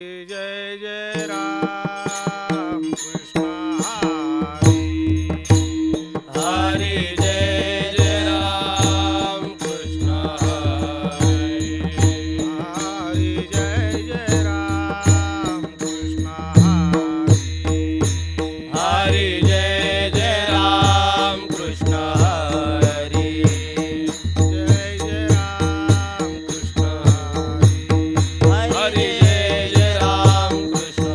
जय जय राम कृष्ण हरी हरी जय जय राम कृष्ण हरी हरी जय जय राम कृष्ण हरी हरी जय जय राम कृष्ण हरी जय जय राम कृष्ण हरी हरी जय जय राम कृष्ण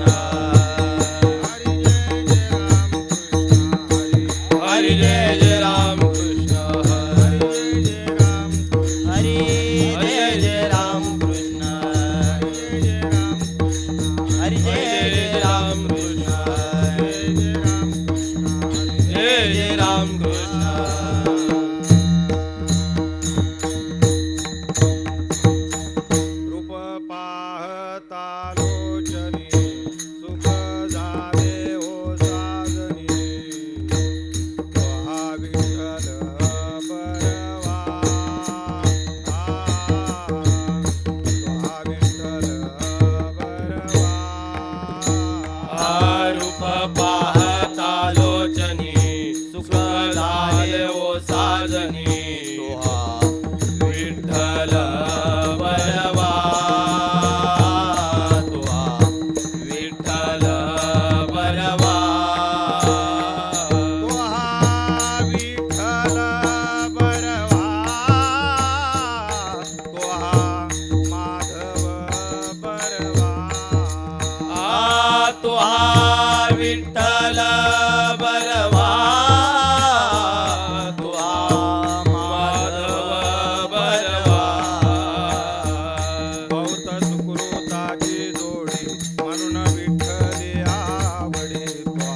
हरी जय जय राम कृष्ण हरी हरी जय राम कृष्ण हरी जय जय राम हरी जय जय राम कृष्ण रूप पाहता लोचनी सुख झाले हो साजनी हा विठ्ठल बरवा हा विठ्ठल बरवा रूप पाहता लोचनी सुख झाले ओ साजनी विठ्ठल बरवा तुहा विठ्ठल बरवा तो हा विठ्ठल बरवा तो हा माधव बरवा तुहा विठ्ठल बरवा तुहा माधव बरवा बहुत सुकृताची जोडी म्हणून विठ्ठली आवडी त्वा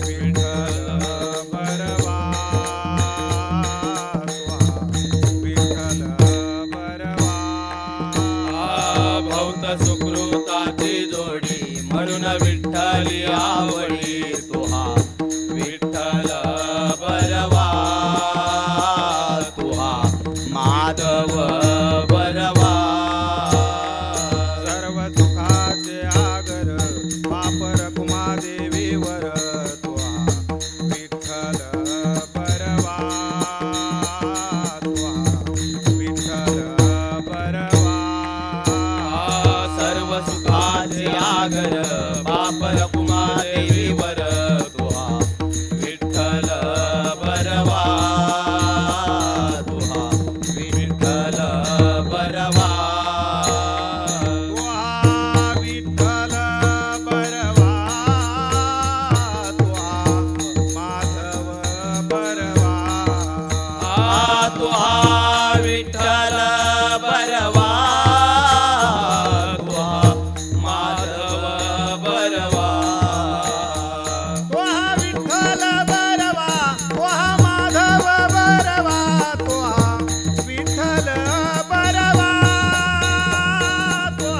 विठ्ठल बरवा त्वा विठ्ठल बरवा भौत सुकृताची जोडी म्हणून विठ्ठली आवडी तुहा विठ्ठल बरवा तुहा माधव बरवा सर्व सुखाचे आगर पापर कुमादेवीवर त्वा विठ्ठल बरवा त्वा विठ्ठल बरवा सर्व सुखाचे आगर बापर कुमादेवीवर तुहा विठ्ठल बरवा तुहा विठ्ठल बरवा त्वा विठ्ठल बरवा त्वा माधव बरवा तुहा विठ्ठल बरवा तुहा माधव बरवा त्वा विठ्ठल बरवा त्वा माधव बरवा त्वा विठ्ठल बरवा त्वा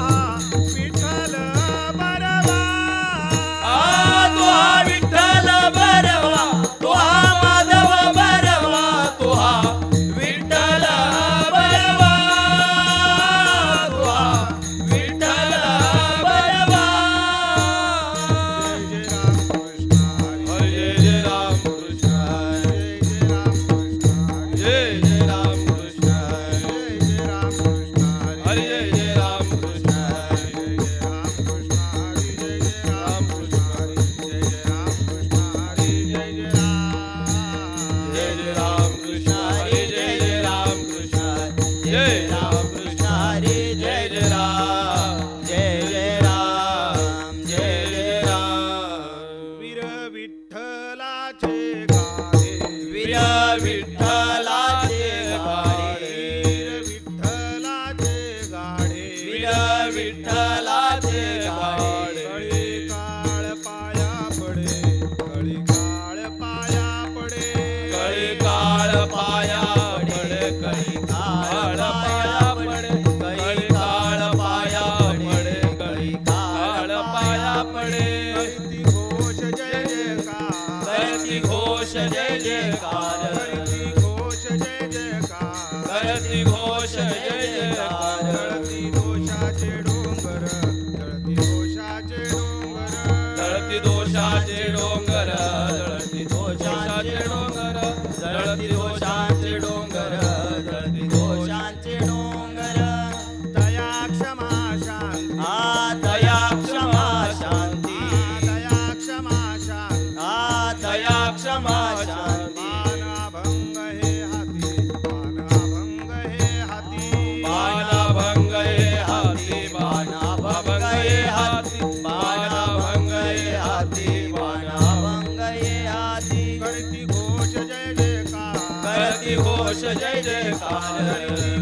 विठ्ठल बरवा तुहा विठ्ठल बरवा तुहा माधव बरवा तुहा विठ्ठल बरवा करती घोष जय जयकार जळती दोषाचे डोंगर जळती दोषाचे डोंगर जळती दोषाचे डोंगर जळती दोषाचे डोंगर जळती दोषाचे डोंगर जळती दोषाचे डोंगर दया क्षमा शांती दया क्षमा शांती दया क्षमा शांती दया क्षमा शांती मानभंग हे हाती मानभंग हे हाती बाणाभंग हे हाती बाणाभंग हे हाती बाणाभंग हे हाती बाणाभंग हे हाती करती घोष जय जयकार करती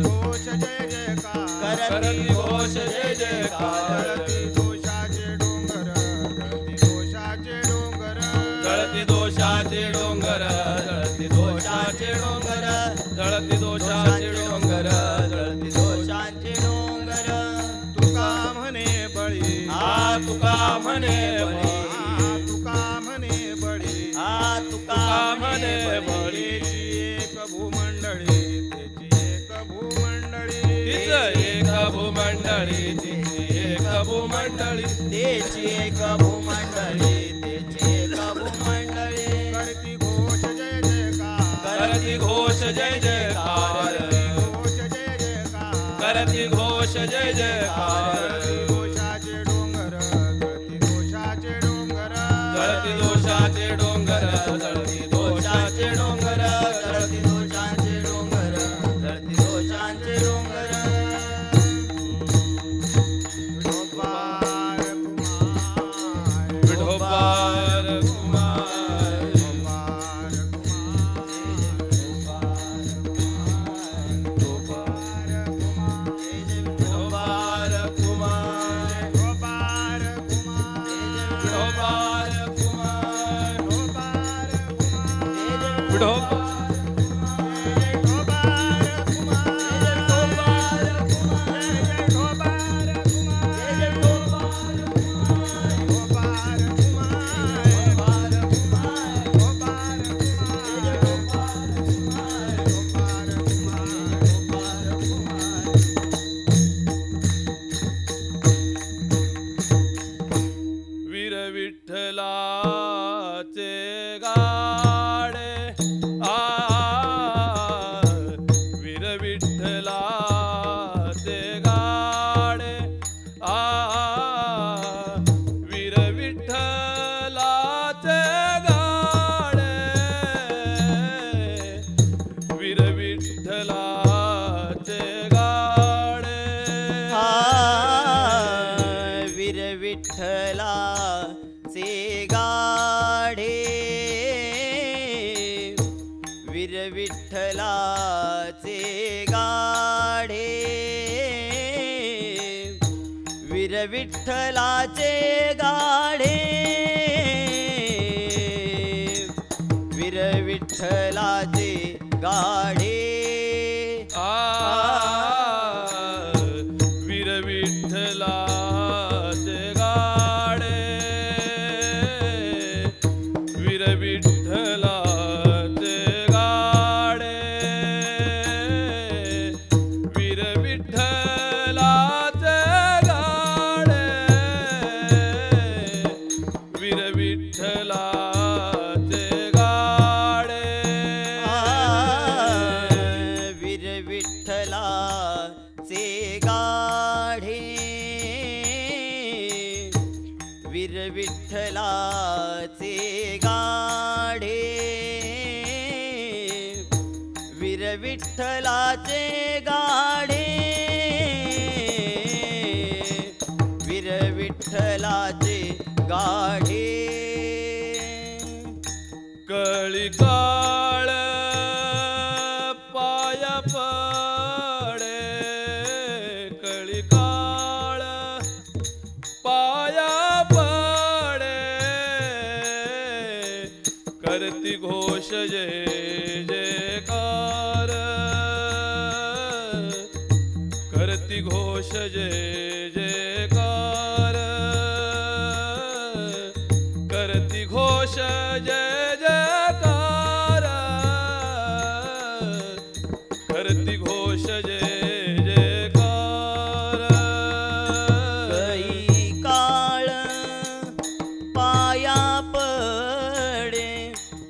घोष जय जयकार करती घोष जय जयकार करती घोष जय जयकार जळती दोषाचे डोंगर जळती दोषाचे डोंगर जळती दोषाचे डोंगर जळती दोषाचे डोंगर जळती दोषाचे डोंगर जळती दोषाचे डोंगर तुका म्हणे बळी तुका म्हणे बळी तुका म्हणे बळी तुका म्हणे बळी त्याची एक भूमंडळी त्याची एक भूमंडळी तीच एक भूमंडळी तिची एक भूमंडळी त्याची एक भूमंडळी त्याची एक भूमंडळी करती घोष जय जयकार करती घोष जय जयकार घोष जय जयकार करती घोष जय जयकार दोषाचे डोंगर जळती दोषाचे डोंगर जळती दोषाचे डोंगर जळती दोषाचे डोंगर जळती दोषाचे डोंगर जळती दोषाचे डोंगर विठोबार कुमार विठोबार कुमार विठोबार विठोबार कुमार विठोबार कुमार विठोबार कुमार विठोबार कुमार विठोबा वीर विठ्ठलाचे गाडे वीर विठ्ठलाचे गाडे वीर विठ्ठलाचे गाडे वीर विठ्ठलाचे गाडे वीर विठ्ठलाचे गाढे वीर विठ्ठलाचे गाढे वीर विठ्ठलाचे गाढे वीर विठ्ठलाचे गाढे वीर विठ्ठलाचे गाडे वीर विठ्ठलाचे गाडे वीर विठ्ठलाचे गाडे वीर विठ्ठलाचे गाडे वीर विठ्ठलाचे गाढे वीर विठ्ठलाचे गाढे वीर विठ्ठलाचे गाढे वीर विठ्ठलाचे गाढे कळी काळ पाय पडे कळी काळ पाय पडे करती घोष जय जयकार करती घोष जय जयकार करती घोष जय जयकार करती घोष जय जयकार कई काळ पाया पडे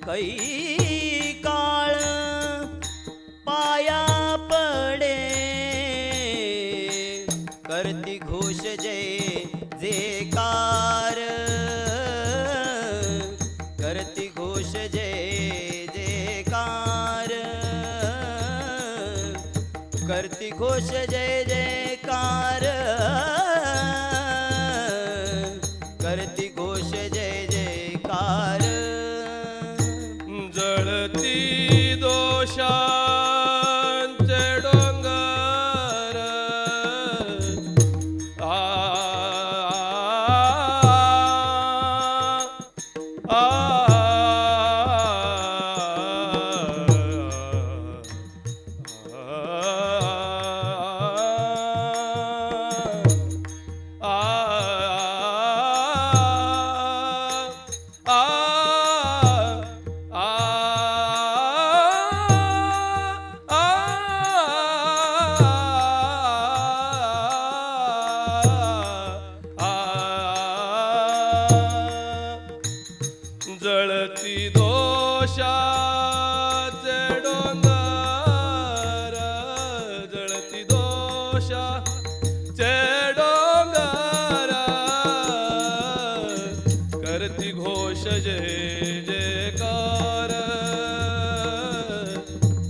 कई काळ पाया पडे करती घोष जय जयकार करती घोष जय जयकार करती घोष जय जयकार करती घोष जय जयकार जळती दोषांचे डोंगर आ जळती दोषाचे डोंगर जळती दोषाचे डोंगर करती घोष जय जयकार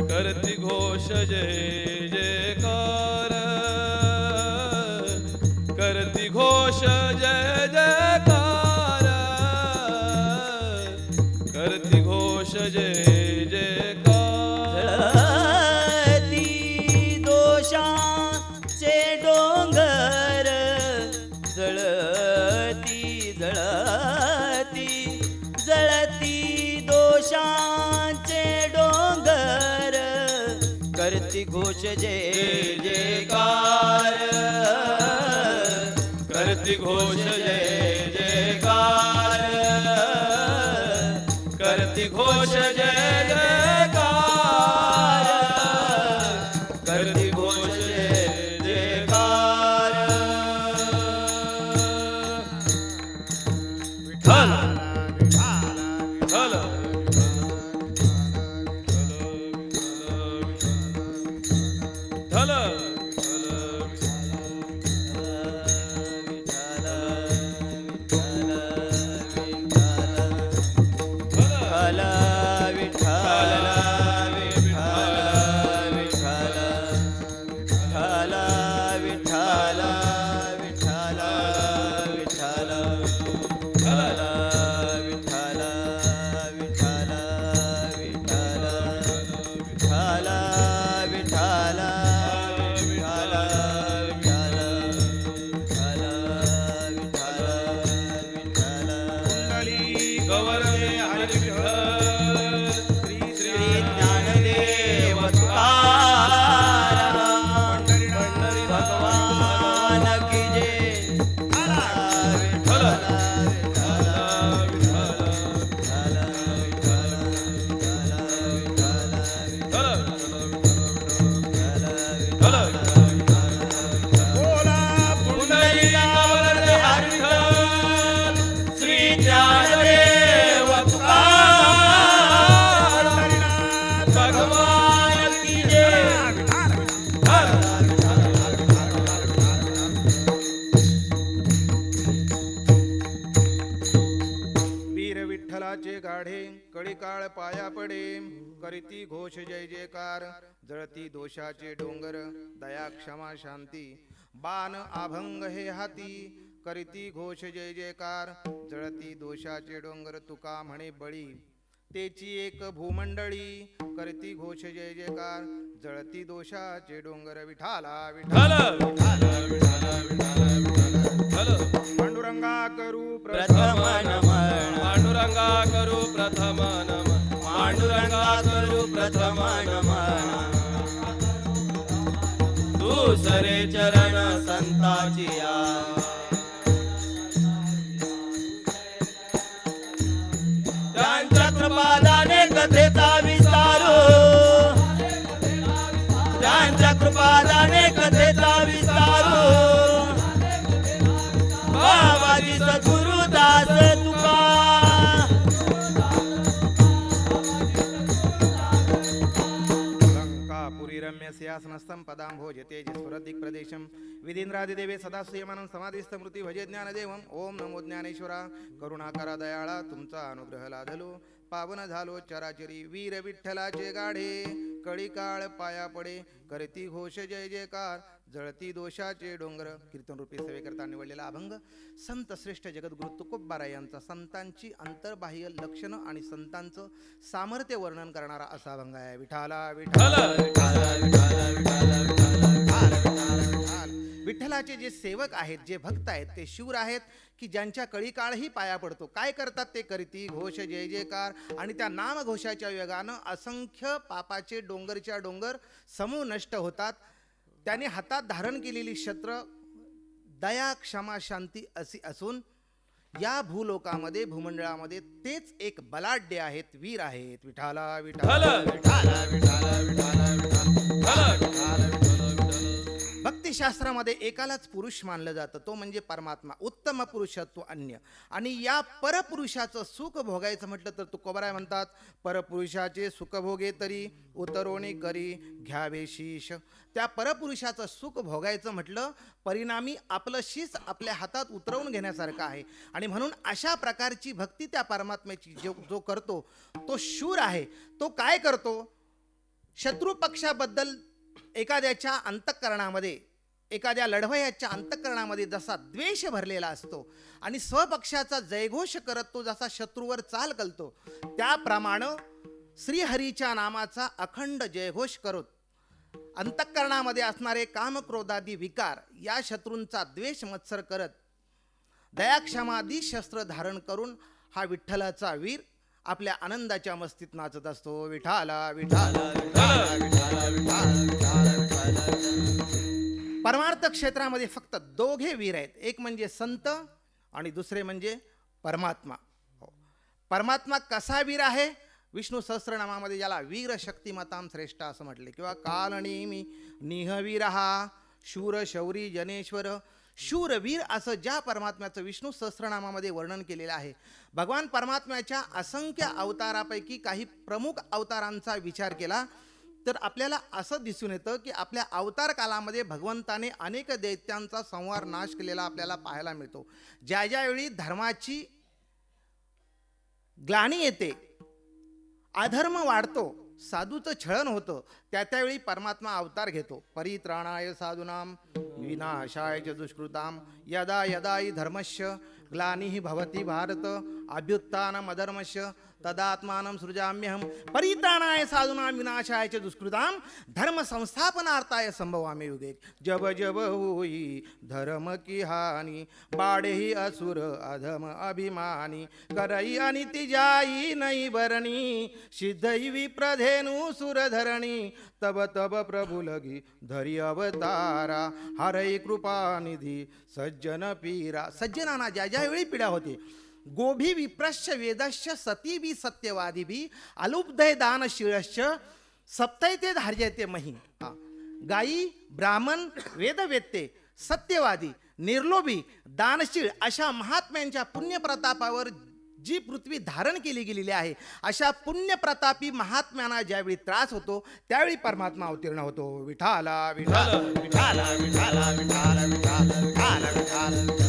करती घोष जय जयकार करती घोष जय जयकार करती घोष जय जयकार जळती दोषाचे डोंगर जळती जळती जळती दोषाचे डोंगर करती घोष जय जयकार करती घोष जय जयकार करती घोष जय जयकार करती घोष जय जयकार विठ्ठल विठ्ठल गौरवे हरी विठ्ठल श्री ज्ञानदेव तुकाराम पंढरी भगवान की जय विठ्ठल बोला पुंडलिक गौरवे हरी विठ्ठल श्री ज्ञानदेव तुकाराम भगवान की जय वीर विठ्ठलाचे गाढे कळीकाळ पाया पडे करीती घोष जय जयकार जळती दोषाचे डोंगर दया क्षमा शांती बाण अभंग हे हाती करीती घोष जय जयकार जळती दोषाचे डोंगर तुका म्हणे बळी तेची एक भूमंडळी करती घोष जय जयकार जळती दोषाचे डोंगर विठाला विठाला पांडुरंगा करू प्रथम नमन पांडुरंगा करू प्रथम नमन पांडुरंगा करू प्रथम नमन दुसरे चरण संताची या त्यांच्या कृपादाने कथेचा विस्तार त्यांच्या कृपादाने कथेचा विस्तारू बाबाजी सद्गुरुदास तुका लंकापुरी रम्य सिंहासनस्थं पदांभोज तेजस्वरदिक् प्रदेशं विधींद्रादिदेवे सदा सुयमानं समाधिस्थमृती भजे ज्ञानदेवं ओम नमो ज्ञानेश्वरा करुणाकरा दयाळा तुमचा अनुग्रह लाधलो पावन झालो चराचरी वीर विठ्ठलाचे गाढे कळी काळ पाया पडे करती घोष जय जयकार जळती दोषाचे डोंगर कीर्तन रूपी सेवेकरता निवडलेला अभंग संत श्रेष्ठ जगद्गुरु तुकोबबाराय यांचा संतांची अंतर्बाह्य लक्षणं आणि संतांचं सामर्थ्य वर्णन करणारा असा अभंग आहे. विठाला विठाला विठ्ठलाचे जे सेवक आहेत जे भक्त आहेत ते शूर आहेत की ज्यांच्या कळीकाळही पाया पडतो. काय करतात ते करीती घोष जय जयकार आणि त्या नामघोषाच्या वेगानं असंख्य पापाचे डोंगरच्या डोंगर समूह नष्ट होतात. त्याने हातात धारण केलेली शस्त्र दया क्षमा शांती अशी असून या भूलोकामध्ये भूमंडळामध्ये तेच एक बलाढ्य आहेत, वीर आहेत. विठाला विठाला विठाला विठाला विठाला विठाला भक्तिशास्त्रामध्ये एकालाच पुरुष मानलं जातं, तो म्हणजे परमात्मा, उत्तम पुरुषत्व अन्य. आणि या परपुरुषाचं सुख भोगायचं म्हटलं तर तुकोबाराय म्हणतात परपुरुषाचे सुख भोगे तरी उतरोणी करी घ्यावे शीश. त्या परपुरुषाचं सुख भोगायचं म्हटलं परिणामी आपलं शीस आपल्या हातात उतरवून घेण्यासारखं आहे. आणि म्हणून अशा प्रकारची भक्ती त्या परमात्म्याची जो करतो तो शूर आहे. तो काय करतो, शत्रू पक्षाबद्दल एखाद्याच्या अंतःकरणामध्ये एखाद्या लढवयाच्या अंतःकरणामध्ये जसा द्वेष भरलेला असतो आणि स्वपक्षाचा जयघोष करत तो जसा शत्रूवर चाल कलतो त्याप्रमाणे श्रीहरीच्या नामाचा अखंड जयघोष करत अंतःकरणामध्ये असणारे कामक्रोधादी विकार या शत्रूंचा द्वेष मत्सर करत दयाक्षमादी शस्त्र धारण करून हा विठ्ठलाचा वीर आपल्या आनंदाच्या मस्तीत नाचत असतो. विठाला विठाला विठाला विठाला विठाला विठाला. परमार्थ क्षेत्रामध्ये फक्त दोघे वीर आहेत, एक म्हणजे संत आणि दुसरे म्हणजे परमात्मा. परमात्मा कसा वीर आहे, विष्णू सहस्रनामामध्ये ज्याला वीर शक्तिमतां श्रेष्ठ असं म्हटले किंवा कालनेमी निहवीरहा शूर शौरी जनेश्वर. शूरवीर असं ज्या परमात्म्याचं विष्णू सहस्रनामामध्ये वर्णन केलेलं आहे. भगवान परमात्म्याच्या असंख्य अवतारापैकी काही प्रमुख अवतारांचा विचार केला तर आपल्याला असं दिसून येतं की आपल्या अवतार कालामध्ये भगवंताने अनेक दैत्यांचा संहार नाश केलेला आपल्याला पाहायला मिळतो. ज्या ज्यावेळी धर्माची ग्लानी येते, अधर्म वाढतो, साधूचं छळन होतं, त्यावेळी परमात्मा अवतार घेतो. परित्राणाय साधूनां विनाशाय च दुष्कृतां यदा यदा हि धर्मस्य ग्लानिः भवति भारत अभ्युत्थानम् अधर्मस्य तदात्मानं सृजाम्यहं परित्राणाय साधूनां विनाशाय च दुष्कृतां धर्म संस्थापनार्थाय संभवामि युगे. जब जब होई धर्म की हानि बाढ़े ही असुर अधम अभिमानी करई अनिति जाई नहीं बरणी सिद्धई विप्रधेनु सुरधरणी तब तब प्रभु लगी धरी अवतारा हरई कृपा निधी सज्जन पीरा. सज्जनांना ज्या ज्यावेळी पीडा होते, गोभी विप्रश्च वेदश्च सती बी सत्यवादी बी अलुब्धय दान शिळश्च सप्तैते धार्यते मही. गायी, ब्राह्मण, वेदवेत्ते, सत्यवादी, निर्लोभी, दानशीळ अशा महात्म्यांच्या पुण्यप्रतापावर जी पृथ्वी धारण केली गेलेली आहे, अशा पुण्यप्रतापी महात्म्यांना ज्यावेळी त्रास होतो त्यावेळी परमात्मा अवतीर्ण होतो. विठाला विठाला विठाला विठाला विठाला विठाला विठाला विठाला.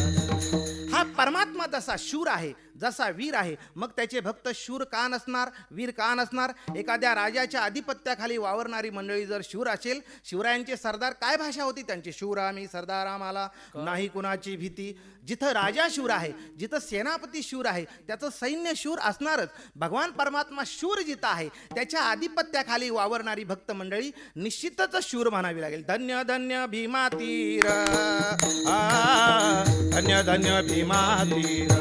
हा परमात्मा जसा शूर आहे, जसा वीर आहे, मग त्याचे भक्त शूर का नसणार, वीर का नसणार. एखाद्या राजाच्या अधिपत्याखाली वावरणारी मंडळी जर शूर असेल, शिवरायांचे सरदार काय भाषा होती त्यांची, शूर आम्ही सरदार आम्हाला नाही कुणाची भीती. जिथं राजा शूर आहे, जिथं सेनापती शूर आहे, त्याचं सैन्य शूर असणारच. भगवान परमात्मा शूर जिथं आहे त्याच्या आधिपत्याखाली वावरणारी भक्त मंडळी निश्चितच शूर म्हणावी लागेल. धन्य धन्य भीमा तीर, धन्य धन्य भीमा तीर,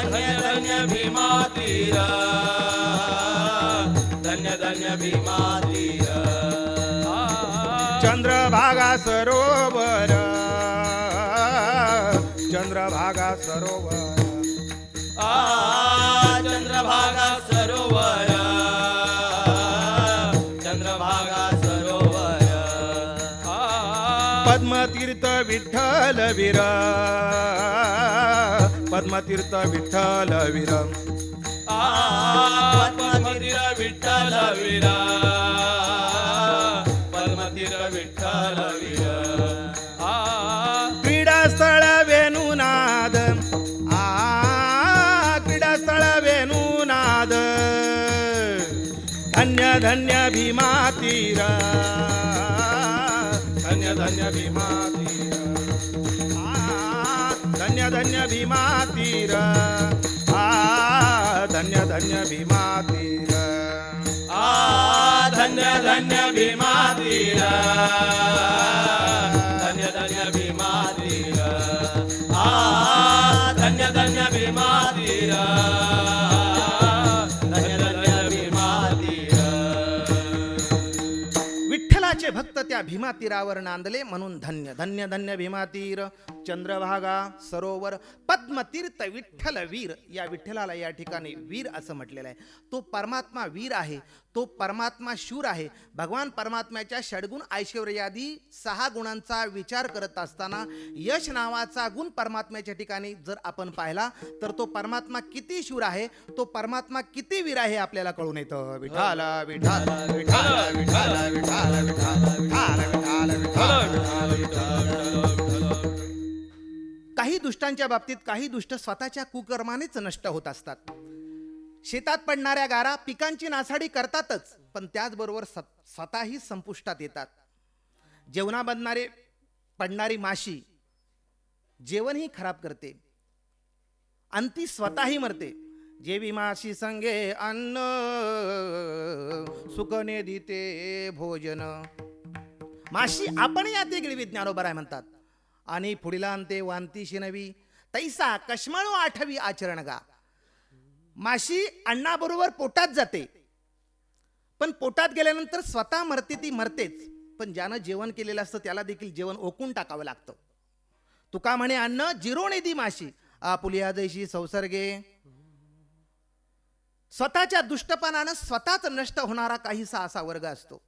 धन्य धन्य भीमा तीर, धन्य धन्य भीमा तीर. चंद्रभागा सरोवर, चंद्रभागा सरोवर, चंद्रभागा सरोवर, चंद्रभागा सरोवर. पद्मतीर्थ विठ्ठल वीर, पद्मतीर्थ विठ्ठल वीर, पद्मतीर विठ्ठल वीरा, पद्मतीर विठ्ठल वीरा. क्रीडास्थळ वेणुनाद, क्रीडास्थळ वेणुनाद, धन्य धन्य भीमा तीर, धन्य धन्य भीमा तीर, धन्य धन्य भीमा तीर, धन्य धन्य भीमा तीर. धन्य धन्य भीमा तीर, धन्य धन्य भीमा तीर, धन्य धन्य भीमा तीर, धन्य धन्य भीमा तीर. विठ्ठलाचे भक्त त्या भीमा तीरावर नांदले म्हणून धन्य धन्य धन्य भीमा तीर. चंद्रभागा, सरोवर, पद्मतीर्थ विठ्ठल वीर. या विठ्ठलाला या ठिकाणी वीर असं म्हटलेलं आहे. तो परमात्मा वीर आहे, तो परमात्मा शूर आहे. भगवान परमात्म्याच्या षडगुण ऐश्वर्यादी 6 गुणांचा विचार करत असताना यश नावाचा गुण परमात्म्याच्या ठिकाणी जर आपण पाहिला तर तो परमात्मा किती शूर आहे, तो परमात्मा किती वीर आहे आपल्याला कळून येतं. विठाला विठाला विठाला विठाला विठाला विठाला विठाला विठाला विठाला. काही दुष्टांच्या बाबतीत काही दुष्ट स्वतःच्या कुकर्मानेच नष्ट होत असतात. शेतात पडणाऱ्या गारा पिकांची नासाडी करतातच, पण त्याचबरोबर स्वतःही संपुष्टात येतात. जेवणाबंधणारे पडणारी माशी जेवणही खराब करते आणि ती स्वतःही मरते. जेवी माशी संगे अन्न, सुकने दिते भोजन. माशी आपण या ते गिळवी ज्ञानोबा राय म्हणतात. आणि पुढीला अंते वांती शिनवी, तैसा कश्मळू आठवी आचरण गा. माशी अण्णाबरोबर पोटात जाते, पण पोटात गेल्यानंतर स्वतः मरते, ती मरतेच. पण ज्यानं जेवण केलेलं असतं त्याला देखील जेवण ओकून टाकावं लागतं. तुका म्हणे अन्न जिरोणे दी माशी, आपुलिया जैशी संसर्गे. स्वतःच्या दुष्टपणानं स्वतःच नष्ट होणारा काहीसा असा वर्ग असतो.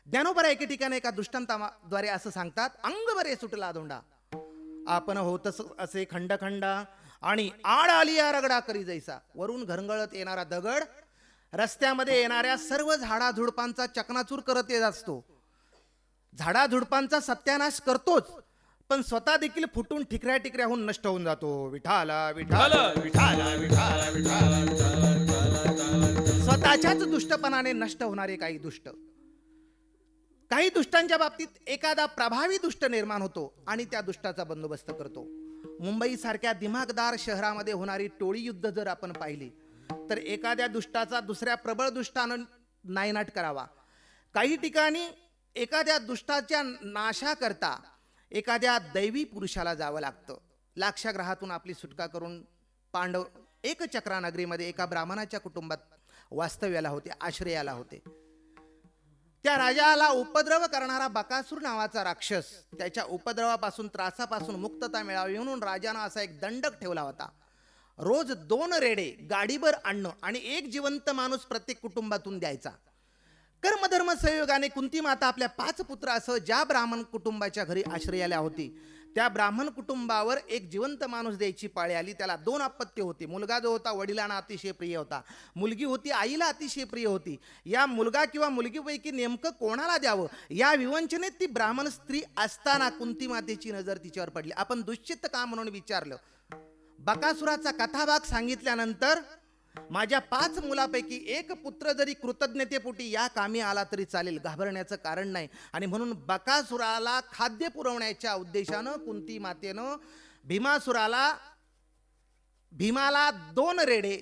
ज्ञानोबा एके ठिकाणी एका दृष्टांताद्वारे असं सांगतात. अंग बरे सुटला धोंडा, आपण होतस असे खंडखंडा, आणि आड आलिया रगडा करी जैसा. वरून घरंगळत येणारा दगड रस्त्यामध्ये येणाऱ्या सर्व झाडाझुडपांचा चकनाचूर करत येत असतो. झाडाझुडपांचा सत्यानाश करतोच, पण स्वतः देखील फुटून ठिकऱ्या टिकऱ्या होऊन नष्ट होऊन जातो. विठाला विठाला विठाला विठाला विठाला. स्वतःच्याच दुष्टपणाने नष्ट होणारे काही दुष्ट. काही दुष्टांच्या बाबतीत एखादा प्रभावी दुष्ट निर्माण होतो आणि त्या दुष्टाचा बंदोबस्त करतो. मुंबई सारख्या दिमागदार शहरामध्ये होणारी टोळी युद्ध जर आपण पाहिली तर एखाद्या दुष्टाचा दुसऱ्या प्रबळ दुष्टानं नायनाट करावा. काही ठिकाणी एखाद्या दुष्टाच्या नाशाकरता एखाद्या दैवी पुरुषाला जावं लागतं. लाक्षागृहातून आपली सुटका करून पांडव एकचक्रा नगरीमध्ये एका ब्राह्मणाच्या कुटुंबात वास्तव्याला होते, आश्रयाला होते. त्या राजाला उपद्रव करणारा बकासूर नावाचा राक्षस, त्याच्या उपद्रवापासून त्रासापासून मुक्तता मिळावी म्हणून राजानं असा एक दंडक ठेवला होता. रोज 2 रेडे गाडीभर आणणं आणि 1 जिवंत माणूस प्रत्येक कुटुंबातून द्यायचा. कर्मधर्म संयोगाने कुंती माता आपल्या 5 पुत्रासह ज्या ब्राह्मण कुटुंबाच्या घरी आश्रयाला होती त्या ब्राह्मण कुटुंबावर एक जिवंत माणूस द्यायची पाळी आली. त्याला 2 अपत्य होती. मुलगा जो होता वडिलांना अतिशय प्रिय होता, मुलगी होती आईला अतिशय प्रिय होती. या मुलगा किंवा मुलगीपैकी नेमकं कोणाला द्यावं या विवंचनेत ती ब्राह्मण स्त्री असताना कुंती मातेची नजर तिच्यावर पडली. आपण दुश्चित्त का म्हणून विचारलं. बकासुराचा कथाभाग सांगितल्यानंतर माझ्या 5 मुलापैकी एक पुत्र जरी कृतज्ञतेपोटी या कामी आला तरी चालेल, घाबरण्याचं कारण नाही. आणि म्हणून बकासुराला खाद्य पुरवण्याच्या उद्देशानं कुंती मातेनं भीमाला 2 रेडे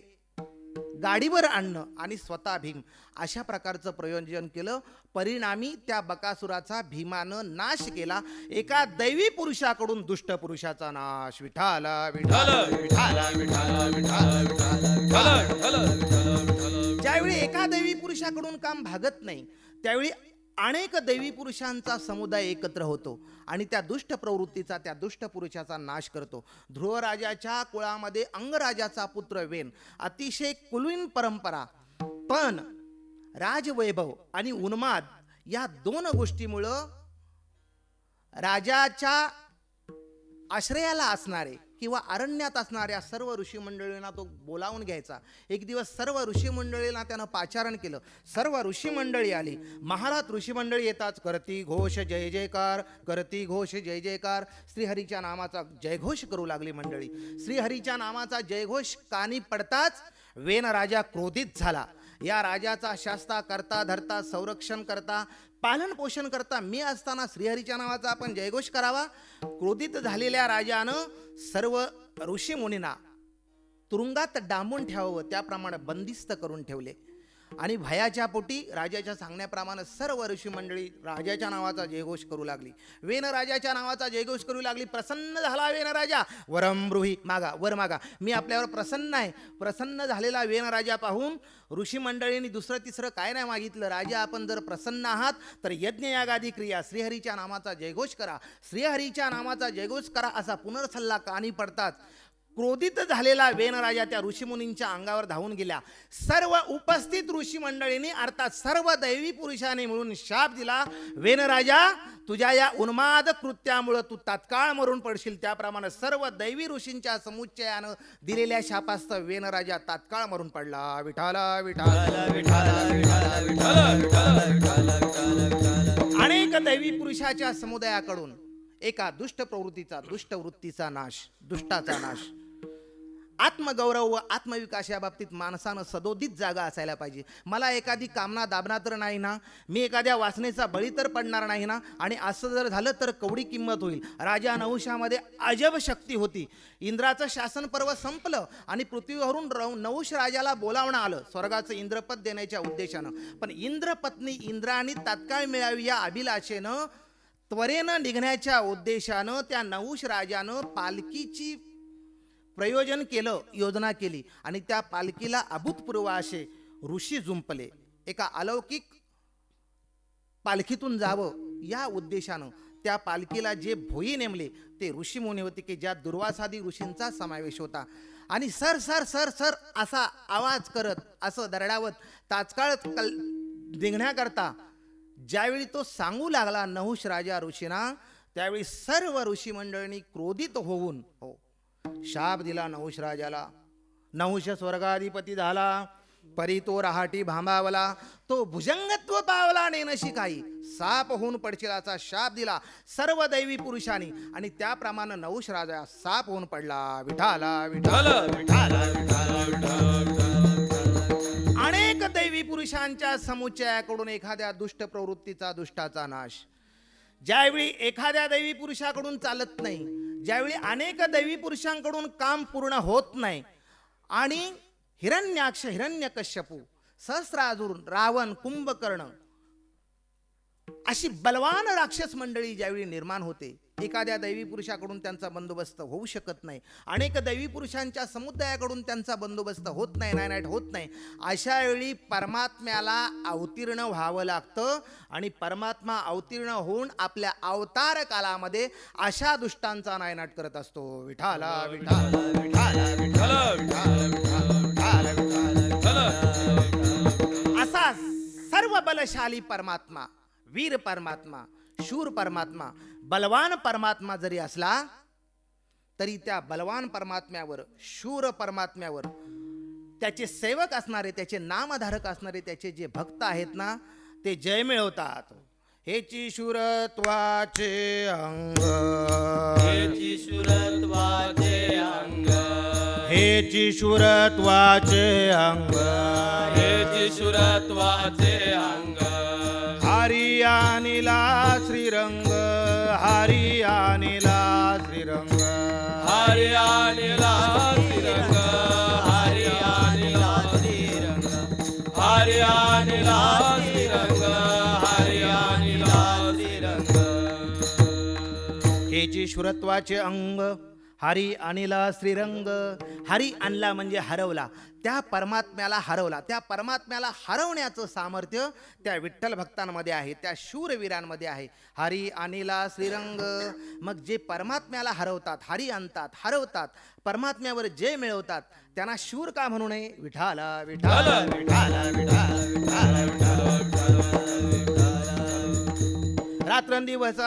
गाडीवर आणणं आणि स्वतः भीम अशा प्रकारचं प्रयोजन केलं. परिणामी त्या बकासुराचा भीमानं नाश केला. एका दैवी पुरुषाकडून दुष्ट पुरुषाचा नाश. विठाला विठाला विठाला विठाला विठाला विठाला. ज्यावेळी एका दैवी पुरुषाकडून काम भागत नाही त्यावेळी अनेक दैवी पुरुषांचा समुदाय एकत्र होतो आणि त्या दुष्ट प्रवृत्तीचा, त्या दुष्ट पुरुषाचा नाश करतो. ध्रुवराजाच्या कुळामध्ये अंगराजाचा पुत्र वेन, अतिशय कुलीन परंपरा, पण राजवैभव आणि उन्माद या 2 गोष्टीमुळं राजाच्या आश्रयाला असणारे किंवा अरण्यात असणाऱ्या सर्व ऋषी मंडळींना तो बोलावून घ्यायचा. एक दिवस सर्व ऋषी मंडळींना त्यानं पाचारण केलं. सर्व ऋषी मंडळी आली. महालात ऋषी मंडळी येताच करती घोष जय जयकार, करती घोष जय जयकार, श्रीहरीच्या नामाचा जयघोष करू लागली मंडळी. श्रीहरीच्या नामाचा जयघोष कानी पडताच वेन राजा क्रोधित झाला. या राजाचा शास्ता करता धरता संरक्षण करता पालन पोषण करता मी असताना श्रीहरीच्या नावाचा आपण जयघोष करावा. क्रोधित झालेल्या राजानं सर्व ऋषीमुनींना तुरुंगात डांबून ठेवावं त्याप्रमाणे बंदिस्त करून ठेवले. आणि भयाच्या पोटी राजाच्या सांगण्याप्रमाणे सर्व ऋषी मंडळी राजाच्या नावाचा जयघोष करू लागली. वेन राजाच्या नावाचा जयघोष करू लागली. प्रसन्न झाला वेन राजा. वरम ब्रूहि, मागा वर मागा, मी आपल्यावर प्रसन्न आहे. प्रसन्न झालेला वेन राजा पाहून ऋषी मंडळींनी दुसरं तिसरं काय नाही मागितलं. राजा आपण जर प्रसन्न आहात तर यज्ञ यागादी क्रिया श्रीहरीच्या नामाचा जयघोष करा, श्रीहरीच्या नामाचा जयघोष करा असा पुनर्सल्ला कानी पडतात क्रोधित झालेला वेन राजा त्या ऋषीमुनींच्या अंगावर धावून गेला. सर्व उपस्थित ऋषी मंडळींनी अर्थात सर्व दैवी पुरुषांनी मिळून शाप दिला. वेन राजा, तुझ्या या उन्माद कृत्यामुळे तू तात्काळ मरून पडशील. त्याप्रमाणे सर्व दैवी ऋषींच्या समुच्चयानं दिलेल्या शापास्तव वेन राजा तात्काळ मरून पडला. विठाला विठाला अनेक दैवी पुरुषाच्या समुदायाकडून एका दुष्ट प्रवृत्तीचा, दुष्ट वृत्तीचा नाश, दुष्टाचा नाश. आत्मगौरव व आत्मविकास या बाबतीत माणसानं सदोदित जागा असायला पाहिजे. मला एखादी कामना दाबणार तर नाही ना, मी एखाद्या वासनेचा बळी तर पडणार नाही ना, आणि असं जर झालं तर कवडी किंमत होईल. राजा नहुषामध्ये अजब शक्ती होती. इंद्राचं शासन पर्व संपलं आणि पृथ्वीवरून नहुष राजाला बोलावणं आलं स्वर्गाचं इंद्रपद देण्याच्या उद्देशानं. पण इंद्रपत्नी इंद्राणी तात्काळ मिळावी या अभिलाषेनं त्वरेनं निघण्याच्या उद्देशानं त्या नहुष राजानं पालखीची प्रयोजन केलं, योजना केली. आणि त्या पालखीला अभूतपूर्व असे ऋषी जुंपले. एका अलौकिक पालखीतून जावं या उद्देशानं त्या पालखीला जे भोई नेमले ते ऋषीमुनी होते की ज्यात दुर्वासादी ऋषींचा समावेश होता. आणि सर सर सर सर असा आवाज करत असं दरडावत तात्काळ निघण्याकरता ज्यावेळी तो सांगू लागला नहुष राजा ऋषींना, त्यावेळी सर्व ऋषी मंडळींनी क्रोधित होऊन शाप दिला नहुष राजाला. नहुष स्वर्गाधिपती झाला, परी तो रहाटी भांबावला, तो भुजंगत्व पावला नेनशी काही, साप होऊन पडचिलाचा शाप दिला सर्व दैवी पुरुषांनी. आणि त्याप्रमाणे नहुष राजा साप होऊन पडला. विठाला विठाला विठाला विठाला. अनेक दैवी पुरुषांच्या समुच्चयाकडून एखाद्या दुष्ट प्रवृत्तीचा, दुष्टाचा नाश. ज्यावेळी एखाद्या दैवी पुरुषाकडून चालत नाही, ज्यावेळी अनेक दैवी पुरुषांकडून काम पूर्ण होत नाही आणि हिरण्याक्ष, हिरण्यकश्यपू, सहस्रार्जुन, रावण, कुंभकर्ण अशी बलवान राक्षस मंडळी ज्यावेळी निर्माण होते, एखाद्या दैवी पुरुषाकडून त्यांचा बंदोबस्त होऊ शकत नाही. अनेक दैवी पुरुषांच्या समुदायाकडून त्यांचा बंदोबस्त होत नाही, नायनाट होत नाही. अशा वेळी परमात्म्याला अवतीर्ण व्हावं लागतं. आणि परमात्मा अवतीर्ण होऊन आपल्या अवतार कालामध्ये अशा दुष्टांचा नायनाट करत असतो. विठाला विठाला विठाला विठाला विठाला विठाला. असा सर्व बलशाली परमात्मा, वीर परमात्मा, शूर परमात्मा, बलवान परमात्मा जरी असला तरी त्या बलवान परमात्म्यावर, शूर परमात्म्यावर त्याचे सेवक असणारे, त्याचे नामधारक असणारे त्याचे जे भक्त आहेत ना, ते जय मिळवतात. हेची शूरत्वाचे अंग, हेची शूरत्वाचे अंग, हेची शूरत्वाचे अंग, हेची शूरत्वाचे अंग. हरी आणिला श्रीरंग, हरी आणिला श्रीरंग, हरी आणिला श्रीरंग, हरी आणिला श्रीरंग, हरी आणिला श्रीरंग, हरी आणिला श्रीरंग. हेची शूरत्वाचे अंग, हरी आणिला श्रीरंग. हरी आणला म्हणजे हरवला, त्या परमात्म्याला हरवला. त्या परमात्म्याला हरवण्याचं सामर्थ्य त्या विठ्ठल भक्तांमध्ये आहे, त्या शूरवीरांमध्ये आहे. हरी आणिला श्रीरंग. मग जे परमात्म्याला हरवतात, हरी आणतात, हरवतात, परमात्म्यावर जय मिळवतात, त्यांना शूर का म्हणू नये? विठाला विठाला विठाला विठाला विठाला विठाला. रात्रंदिवस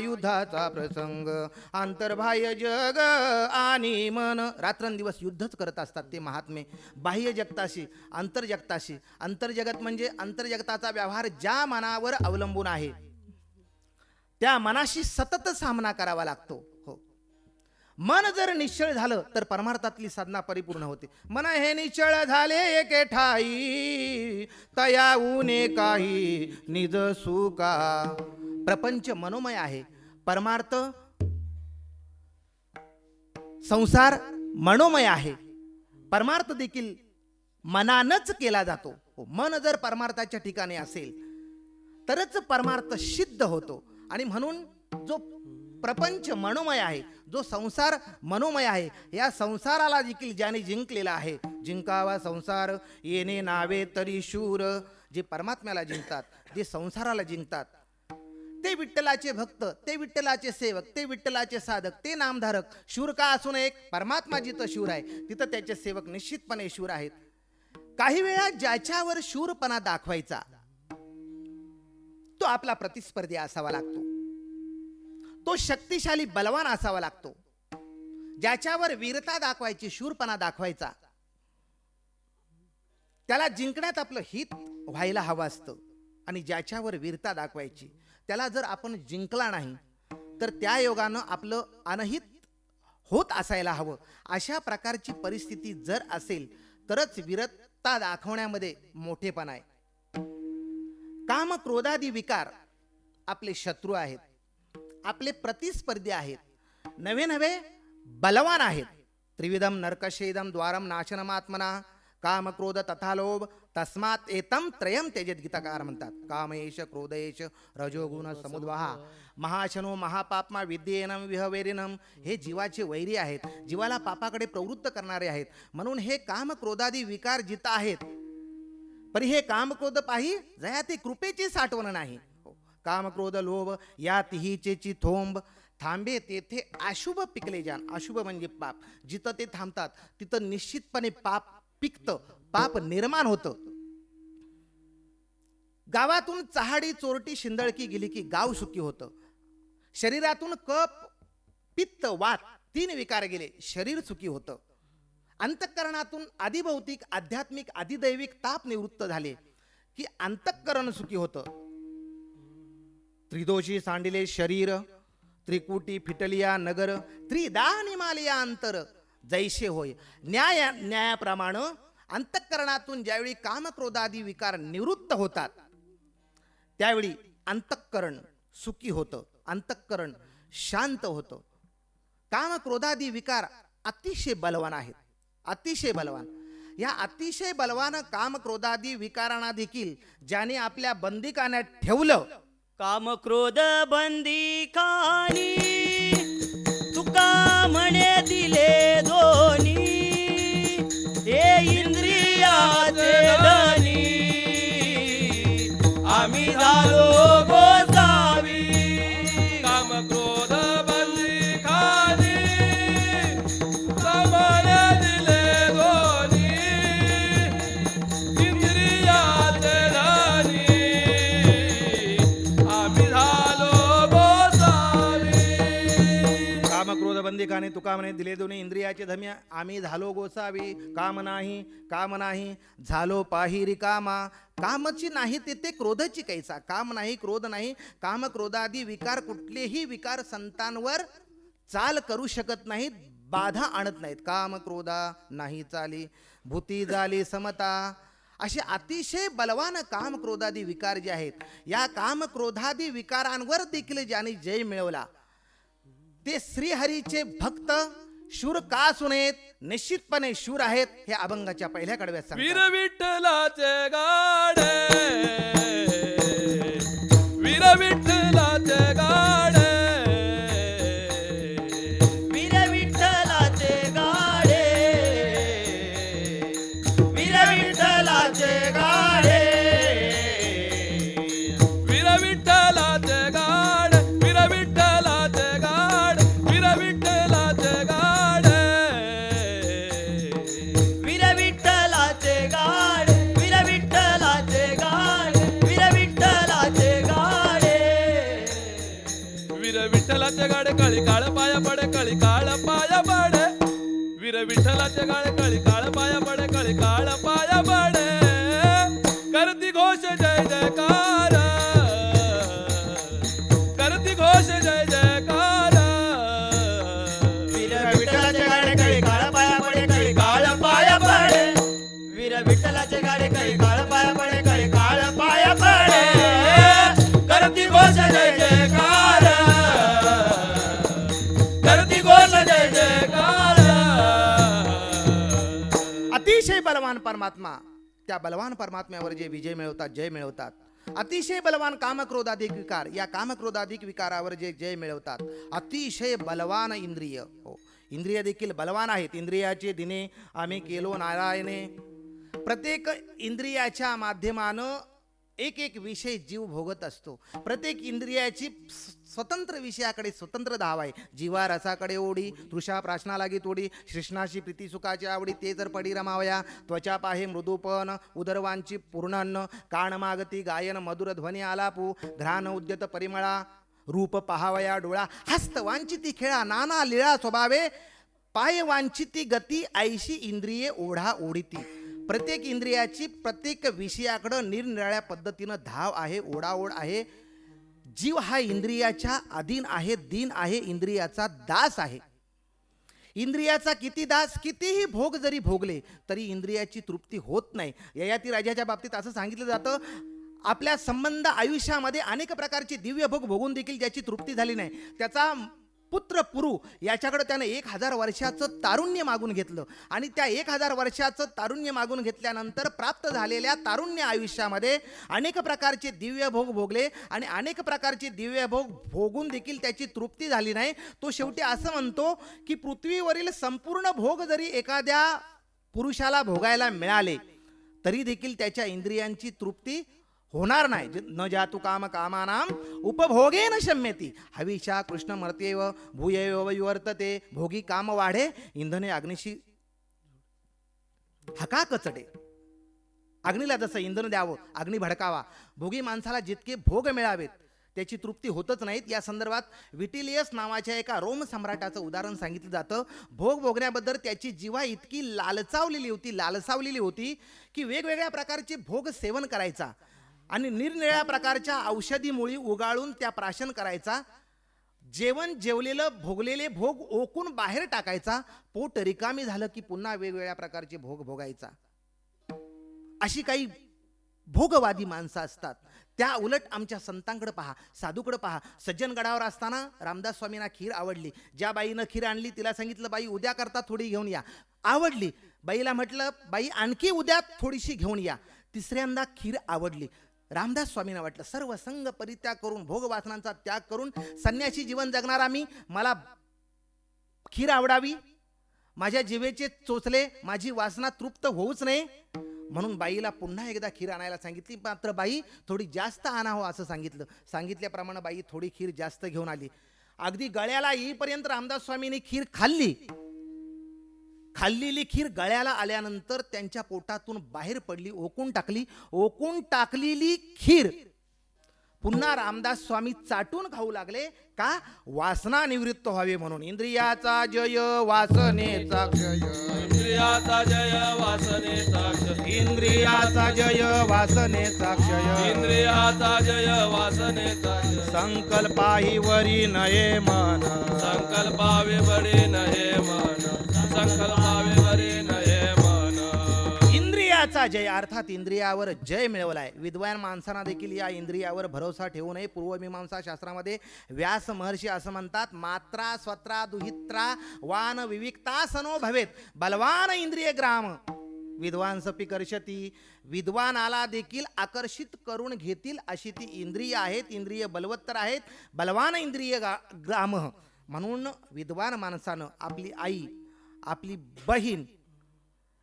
युद्धाचा प्रसंग अंतर्बाह्य जग आणि मन. रात्रंदिवस युद्धच करत असतात ते महात्मे बाह्य जगताशी अंतर्जगताशी. अंतर्जगत म्हणजे अंतर्जगताचा व्यवहार ज्या मनावर अवलंबून आहे त्या मनाशी सतत सामना करावा लागतो. हो, मन जर निश्चळ झालं तर परमार्थातली साधना परिपूर्ण होते. मन हे निश्चळ झाले एके ठाई तया उने काही निज सुका. प्रपंच मनोमय आहे, परमार्थ संसार मनोमय आहे. परमार्थ देखील मनानच केला जातो. मन जर परमार्थाच्या ठिकाणी असेल तरच परमार्थ सिद्ध होतो. आणि म्हणून जो प्रपंच मनोमय आहे, जो संसार मनोमय आहे, या संसाराला देखील ज्याने जिंकलेला आहे. जिंकावा संसार येणे नावे तरी शूर. जे परमात्म्याला जिंकतात, जे संसाराला जिंकतात ते विठ्ठलाचे भक्त, ते विठ्ठलाचे सेवक, ते विठ्ठलाचे साधक, ते नामधारक. शूर का असून एक परमात्मा जिथं शूर आहे तिथं त्याचे सेवक निश्चितपणे शूर आहेत. काही वेळा ज्याच्यावर शूरपणा दाखवायचा तो आपला प्रतिस्पर्धी असावा लागतो, तो शक्तिशाली बलवान असावा लागतो. ज्याच्यावर वीरता दाखवायची, शूरपणा दाखवायचा, त्याला जिंकण्यात आपलं हित व्हायला हवं असतं. आणि ज्याच्यावर वीरता दाखवायची त्याला जर आपण जिंकला नाही तर त्या योगानं आपलं अनहित होत असायला हवं. अशा प्रकारची परिस्थिती जर असेल तरच वीरता दाखवण्यामध्ये मोठेपणा आहे. काम क्रोधादी विकार आपले शत्रू आहेत, आपले प्रतिस्पर्धी आहेत, नवे नवे बलवान आहेत. त्रिविधम नरकशेदम द्वारम नाशनमात्मना काम क्रोध तथा लोभ तस्मात एतम त्रयम त्यजेत. गीताकार म्हणतात कामयेश क्रोधयेश रजोगुण समुद्वाहा महाशनो महापापमा विद्येनम विहवेरिनम. हे जीवाचे वैरी आहेत, जीवाला पापाकडे प्रवृत्त करणारे आहेत. म्हणून हे काम क्रोधादी विकार जित आहेत पण हे काम क्रोध पाही जया ते कृपेची साठवण नाही. काम क्रोध लोभ या तिहीचेची थोंब थांबे तेथे अशुभ पिकले जाण. अशुभ म्हणजे पाप. जिथं ते थांबतात तिथं निश्चितपणे पाप पिकतं, पाप निर्माण होतं. गावातून चहाडी चोरटी शिंदळकी गेली की गाव सुखी होतं. शरीरातून कप पित्त वात 3 विकार गेले, शरीर सुखी होतं. अंतःकरणातून आदिभौतिक आध्यात्मिक आदिदैविक ताप निवृत्त झाले की अंतःकरण सुखी होतं. त्रिदोषी सांडिले शरीर त्रिकुटी फिटलिया नगर त्रिदाह निमालिया अंतर जैसे होय. न्यायाप्रमाणे अंतःकरणातून ज्यावेळी कामक्रोधादी विकार निवृत्त होतात त्यावेळी अंतःकरण सुखी होतं, अंतःकरण शांत होतं. कामक्रोधादी विकार अतिशय बलवान आहेत, अतिशय बलवान. या अतिशय बलवान कामक्रोधादी विकारांना देखील ज्याने आपल्या बंदिखान्यात ठेवलं. काम क्रोध बंदी खाणी तुका म्हणे दिले दोनी हे इंद्रियाचे धनी आम्ही झालो गोसावी. काम क्रोध बंदी खाली समाने दिले दोन्ही इंद्रियाचे धनी आम्ही झालो गोसावी. कामक्रोध बंदिखाने तुका म्हणे दिले दोन्ही इंद्रियाचे धम्या आम्ही झालो गोसावी. काम नाही झालो पाही रिकामा. कामची नाही तेथे क्रोधची कैसा. काम नाही क्रोध नाही काम क्रोधादी विकार कुठलेही विकार संतांवर चाल करू शकत नाहीत, बाधा आणत नाहीत. काम क्रोधा नाही चाली भूती झाली समता. असे अतिशय बलवान काम क्रोधादी विकार जे आहेत, या काम क्रोधादी विकारांवर देखील ज्याने जय मिळवला ते श्रीहरीचे भक्त शूर का सुनेत निश्चितपणे शूर आहेत. हे अभंगाच्या पहिल्या कडव्यात वीर सांगतात. विठ्ठलाचे गाडे वीर विठ्ठलाचे गाडे वीर विठ्ठलाचे गाडे वीर विठ्ठलाचे गाडे वीर विठ्ठलाचे गाड वीर विठ्ठलाचे गाड वीर विठ्ठलाचे गाडे वीर विठ्ठलाचे गाडे वीर विठ्ठलाचे गाडे वीर विठ्ठलाचे गाडे कळी काळ पाया पडे कळी काळ पाया पडे वीर विठ्ठलाचे गाडे कळी काळ पाया पडे कळी काळ पाया पडे करती घोष जय जयकार करती घोष जय जयकार वीर विठ्ठलाचे गाडे कळी काळ पाया पडे कळी काळ पाया पडे वीर विठ्ठलाचे गाडे कळी काळ पाया पडे कळी काळ पाया पडे करती घोष जय जयकार करती घोष जय जयकार अतिशय बलवान परमात्मा, त्या बलवान परमात्म्यावर जे विजय मिळवतात, जय मिळवतात, अतिशय बलवान कामक्रोधाधिक विकार, या कामक्रोधाधिक विकारावर जे जय मिळवतात, अतिशय बलवान इंद्रिय, हो इंद्रिय देखील बलवान आहेत. इंद्रियाचे दिने आम्ही केलो नारायणे. प्रत्येक इंद्रियाच्या माध्यमानं एक एक विषय जीव भोगत असतो. प्रत्येक इंद्रियाची स्वतंत्र विषयाकडे स्वतंत्र धाव आहे. जीवा रसाकडे ओढी, तृषा प्राशना लागी तोडी, श्रेष्णाशी प्रीती सुखाची आवडी, ते जर पडी रमावया. त्वचा पाहे मृदूपन, उदरवांची पूर्णान्न, कान मागती गायन मधुर ध्वनी आलापू, घ्राण उद्यत परिमळा, रूप पहावया डोळा, हस्त वांचिती खेळा नाना लीळा स्वभावे, पाय वांचिती गती ऐशी इंद्रिये ओढा ओढीती. प्रत्येक इंद्रियाची प्रत्येक विषयाकडं निरनिराळ्या पद्धतीनं धाव आहे, ओढाओढ आहे. जीव हा इंद्रियाच्या अधीन आहे, दीन आहे, इंद्रियाचा दास आहे. इंद्रियाचा किती दास, कितीही भोग जरी भोगले तरी इंद्रियाची तृप्ती होत नाही. ययाती राजाच्या बाबतीत असं सांगितलं जातं, आपल्या संबंध आयुष्यामध्ये अनेक प्रकारचे दिव्य भोग भोगून देखील ज्याची तृप्ती झाली नाही, त्याचा पुत्र पुरू याच्याकडे त्याने 1000 वर्षाचं तारुण्य मागून घेतलं आणि त्या 1000 वर्षाचं तारुण्य मागून घेतल्यानंतर प्राप्त झालेल्या तारुण्य आयुष्यामध्ये अनेक प्रकारचे दिव्य भोग भोगले आणि अनेक प्रकारचे दिव्य भोग भोगून देखील त्याची तृप्ती झाली नाही. तो शेवटी असं म्हणतो की पृथ्वीवरील संपूर्ण भोग जरी एखाद्या पुरुषाला भोगायला मिळाले तरी देखील त्याच्या इंद्रियांची तृप्ती होणार नाही. न जातु काम कामानाम उपभोगेन शम्यती, हविषा कृष्ण मर्त्येव भूयेव विवर्तते, भोगी काम वाढे इंधने अग्निशी हका कचडे. अग्नीला जसं इंधन द्यावं, अग्नी भडकावा. भोगी माणसाला जितके भोग मिळावेत त्याची तृप्ती होतच नाहीत. या संदर्भात विटिलियस नावाच्या एका रोम सम्राटाचं उदाहरण सांगितलं जातं. भोग भोगण्याबद्दल त्याची जीवा इतकी लालसावलेली होती की वेगवेगळ्या प्रकारचे भोग सेवन करायचा आणि निरनिराळ्या प्रकारच्या औषधीमुळी उगाळून त्या प्राशन करायचा. जेवण जेवलेलं भोगलेले भोग ओकून बाहेर टाकायचा. पोट रिकामी झालं की पुन्हा वेगवेगळ्या प्रकारचे भोग भोगायचा. अशी काही भोगवादी माणसं असतात. त्या उलट आमच्या संतांकडे पहा, साधूकडे पहा. सज्जनगडावर असताना रामदास स्वामींना खीर आवडली. ज्या बाईनं खीर आणली तिला सांगितलं, बाई उद्या करता थोडी घेऊन या. आवडली. बाईला म्हटलं, बाई आणखी उद्या थोडीशी घेऊन या. तिसऱ्यांदा खीर आवडली. रामदास स्वामींना वाटलं, सर्व संग परित्याग करून भोग वासनांचा त्याग करून संन्यासी जीवन जगणारा मी, मला खीर आवडावी, माझ्या जिभेचे चोचले, माझी वासना तृप्त होऊच नये म्हणून बाईला पुन्हा एकदा खीर आणायला सांगितली. मात्र बाई थोडी जास्त आणावं असं सांगितलं. सांगितल्याप्रमाणे बाई थोडी खीर जास्त घेऊन आली. अगदी गळ्याला येईपर्यंत रामदास स्वामींनी खीर खाल्ली. खाल्लेली खीर गळ्याला आल्यानंतर त्यांच्या पोटातून बाहेर पडली, ओकून टाकली. ओकून टाकलेली खीर पुन्हा रामदास स्वामी चाटून खाऊ लागले. का? वासना निवृत्त व्हावे म्हणून. इंद्रियाचा जय वासनेचा क्षय, इंद्रियाचा जय वासनेचा क्षय, इंद्रियाचा जय वासनेचा क्षय, इंद्रियाचा जय वासनेचा क्षय, संकल्पाही वरी नये मन, संकल्पावे बरे नये मन, संकल्पावे बरे नये मन. इंद्रियाचा जय अर्थात इंद्रियावर जय मिळवलाय. विद्वान माणसांना देखील या इंद्रियावर भरोसा ठेवू नये. पूर्वमीमांसा शास्त्रामध्ये व्यास महर्षी असं म्हणतात, मात्रा स्वत्रा दुहित्रा वान विविक्ता सनो भवेत, बलवान इंद्रिय ग्राम विद्वान सपिकर्षती. विद्वानाला देखील आकर्षित करून घेतील अशी ती इंद्रिय आहेत. इंद्रिय बलवत्तर आहेत, बलवान इंद्रिय ग्राम. म्हणून विद्वान माणसानं आपली आई, आपली बहीण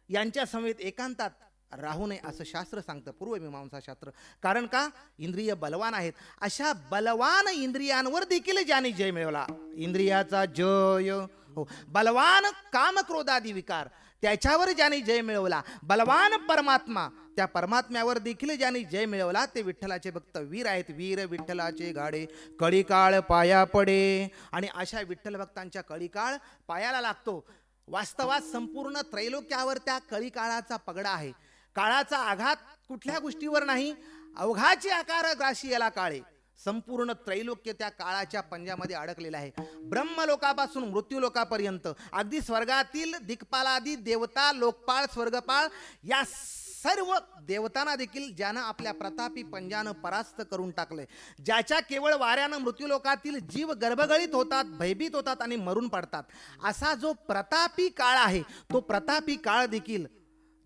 यांच्या समेत एकांतात राहू नये असं शास्त्र सांगतं, पूर्वमीमांसा शास्त्र. कारण का? इंद्रिय बलवान आहेत. अशा बलवान इंद्रियांवर देखील ज्याने जय मिळवला, इंद्रियाचा जय, हो बलवान काम क्रोधादी विकार, त्याच्यावर ज्याने जय मिळवला, बलवान परमात्मा, त्या परमात्म्यावर देखील ज्याने जय मिळवला ते विठ्ठलाचे भक्त वीर आहेत. वीर विठ्ठलाचे गाडे कळीकाळ पाया पडे. आणि अशा विठ्ठल भक्तांच्या कळीकाळ पायाला लागतो. वास्तवात संपूर्ण त्रैलोक्यावर त्या कळीकाळाचा पगडा आहे. काळाचा आघात कुठल्या गोष्टीवर नाही, अवघाचे आकार ग्राशी याला काळे. संपूर्ण त्रैलोक्य त्या काळाच्या पंजामध्ये अडकलेलं आहे. ब्रह्मलोकापासून मृत्यूलोकापर्यंत, अगदी स्वर्गातील दिक्पालादी देवता, लोकपाळ, स्वर्गपाळ या सर्व देवतांना देखील ज्यानं आपल्या प्रतापी पंजानं परास्त करून टाकलंय, ज्याच्या केवळ वाऱ्यानं मृत्यूलोकातील जीव गर्भगळीत होतात, भयभीत होतात आणि मरून पडतात, असा जो प्रतापी काळ आहे, तो प्रतापी काळ देखील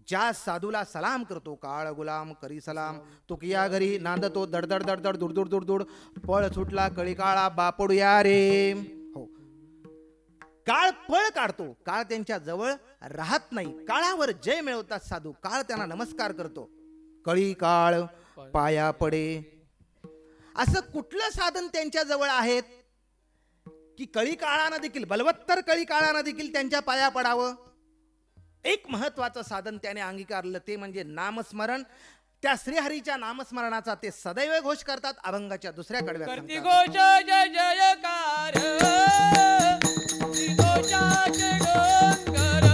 ज्या साधूला सलाम करतो, काळ गुलाम करी सलाम, तुकिया घरी नांदतो दडदड दडदड दुडदुड दुडदुड, पळ सुटला कळी काळा बापडूया रे. हो, काळ पळ काढतो, काळ त्यांच्या जवळ राहत नाही. काळावर जय मिळवतात साधू, काळ त्यांना नमस्कार करतो. कळी काळ पाया पडे. असं कुठलं साधन त्यांच्या जवळ आहेत की कळी काळानं देखील, बलवत्तर कळी काळानं देखील त्यांच्या पाया पडावं? एक महत्वाचं साधन त्याने अंगीकारलं, ते म्हणजे नामस्मरण. त्या श्रीहरीच्या नामस्मरणाचा ते सदैव घोष करतात. अभंगाच्या दुसऱ्या कडव्यात करती सांगतात, घोष जय जयकार, दोषाचे डोंगर,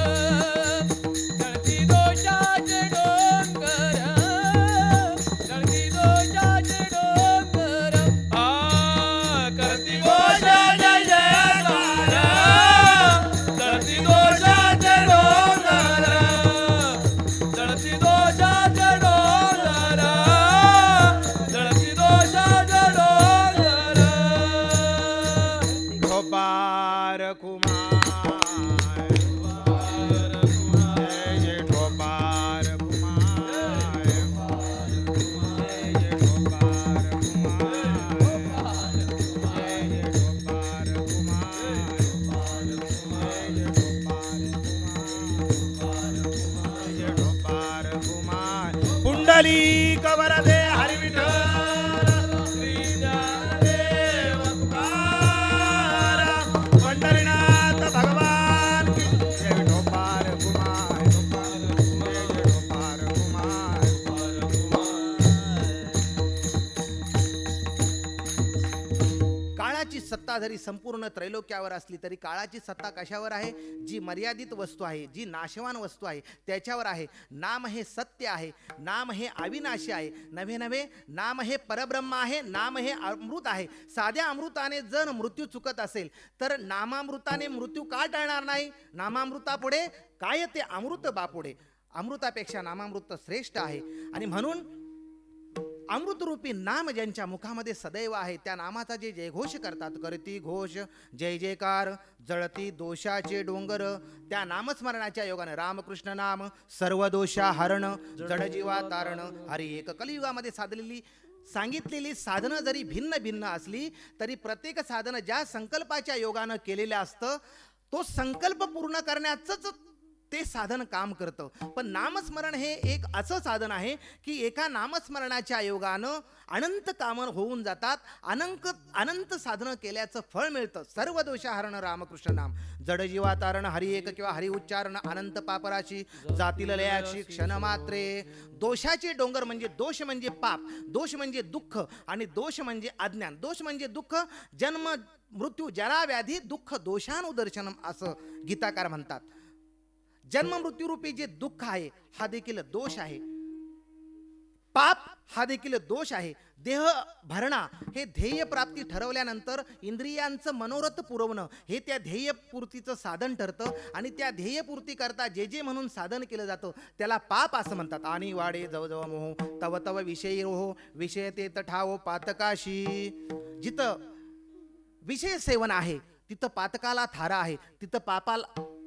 करती दोषाचे डोंगर, करती दोषाचे डोंगर. करती घोष जय जयकार, जळती दोषाचे डोंगर, जळती दोषाचे डोंगर, जळती दोषाचे डोंगर. ठोपार कुमार जय जय ठोपार कुमार, जय जय ठोपार कुमार, जय जय ठोपार कुमार, जय जय ठोपार कुमार. पुंडली कवर दे हरी विठ्ठल, श्री ज्ञानदेव तुकाराम, पंढरीनाथ भगवान की जय. ठोपार कुमार, जय जय ठोपार कुमार. काळाची सत्ता जरी संपूर्ण त्रैलोक्यावर असली तरी काळाची सत्ता कशावर आहे? जी मर्यादित वस्तू आहे, जी नाशवान वस्तू आहे त्याच्यावर आहे. नाम हे सत्य आहे, नाम हे अविनाशी आहे, नव्हे नव्हे नाम हे परब्रह्म आहे, नाम हे अमृत आहे. साध्या अमृताने जर मृत्यू चुकत असेल तर नामामृताने मृत्यू का टळणार नाही? नामामृतापुढे काय ते अमृत बापुढे. अमृतापेक्षा नामामृत श्रेष्ठ आहे. आणि म्हणून अमृतरूपी नाम ज्यांच्या मुखामध्ये सदैव आहे त्या नामाचा जे जयघोष करतात, करती घोष जय जयकार, जळती दोषाचे डोंगर. त्या नामस्मरणाच्या योगाने रामकृष्ण नाम सर्व दोषा हरण, जडजीवा तारण. हरी एक कलियुगामध्ये सांगितलेली साधनं जरी भिन्न भिन्न असली तरी प्रत्येक साधन ज्या संकल्पाच्या योगानं केलेलं असतं तो संकल्प पूर्ण करण्याचंच ते साधन काम करतं. पण नामस्मरण हे एक असं साधन आहे की एका नामस्मरणाच्या योगानं अनंत कामं होऊन जातात, अनंत साधनं केल्याचं फळ मिळतं. सर्व दोषाहरण रामकृष्ण नाम, जडजीवा तारण, हरी एक किंवा हरी उच्चारण, अनंत पापराशी जातील लयाक्षी क्षण मात्रे. दोषाचे डोंगर म्हणजे दोष म्हणजे पाप, दोष म्हणजे दुःख आणि दोष म्हणजे अज्ञान. दोष म्हणजे दुःख, जन्म मृत्यू जरा व्याधी दुःख दोषानुदर्शनम असं गीताकार म्हणतात. जन्म मृत्यूरूपी जे दुःख आहे हा देखील दोष आहे, पाप हा देखील दोष आहे. देह भरणा हे ध्येय प्राप्ती ठरवल्यानंतर इंद्रियांचं मनोरथ पुरवणं हे त्या ध्येयपूर्तीचं साधन ठरतं. आणि त्या ध्येयपूर्ती करता जे जे म्हणून साधन केलं जातं त्याला पाप असं म्हणतात. आणि वाडे जवजव मोह तव तव विषयी रोह, विषय ते तठाव पातकाशी. जिथं विषय सेवन आहे तिथं पातकाला थारा आहे, तिथं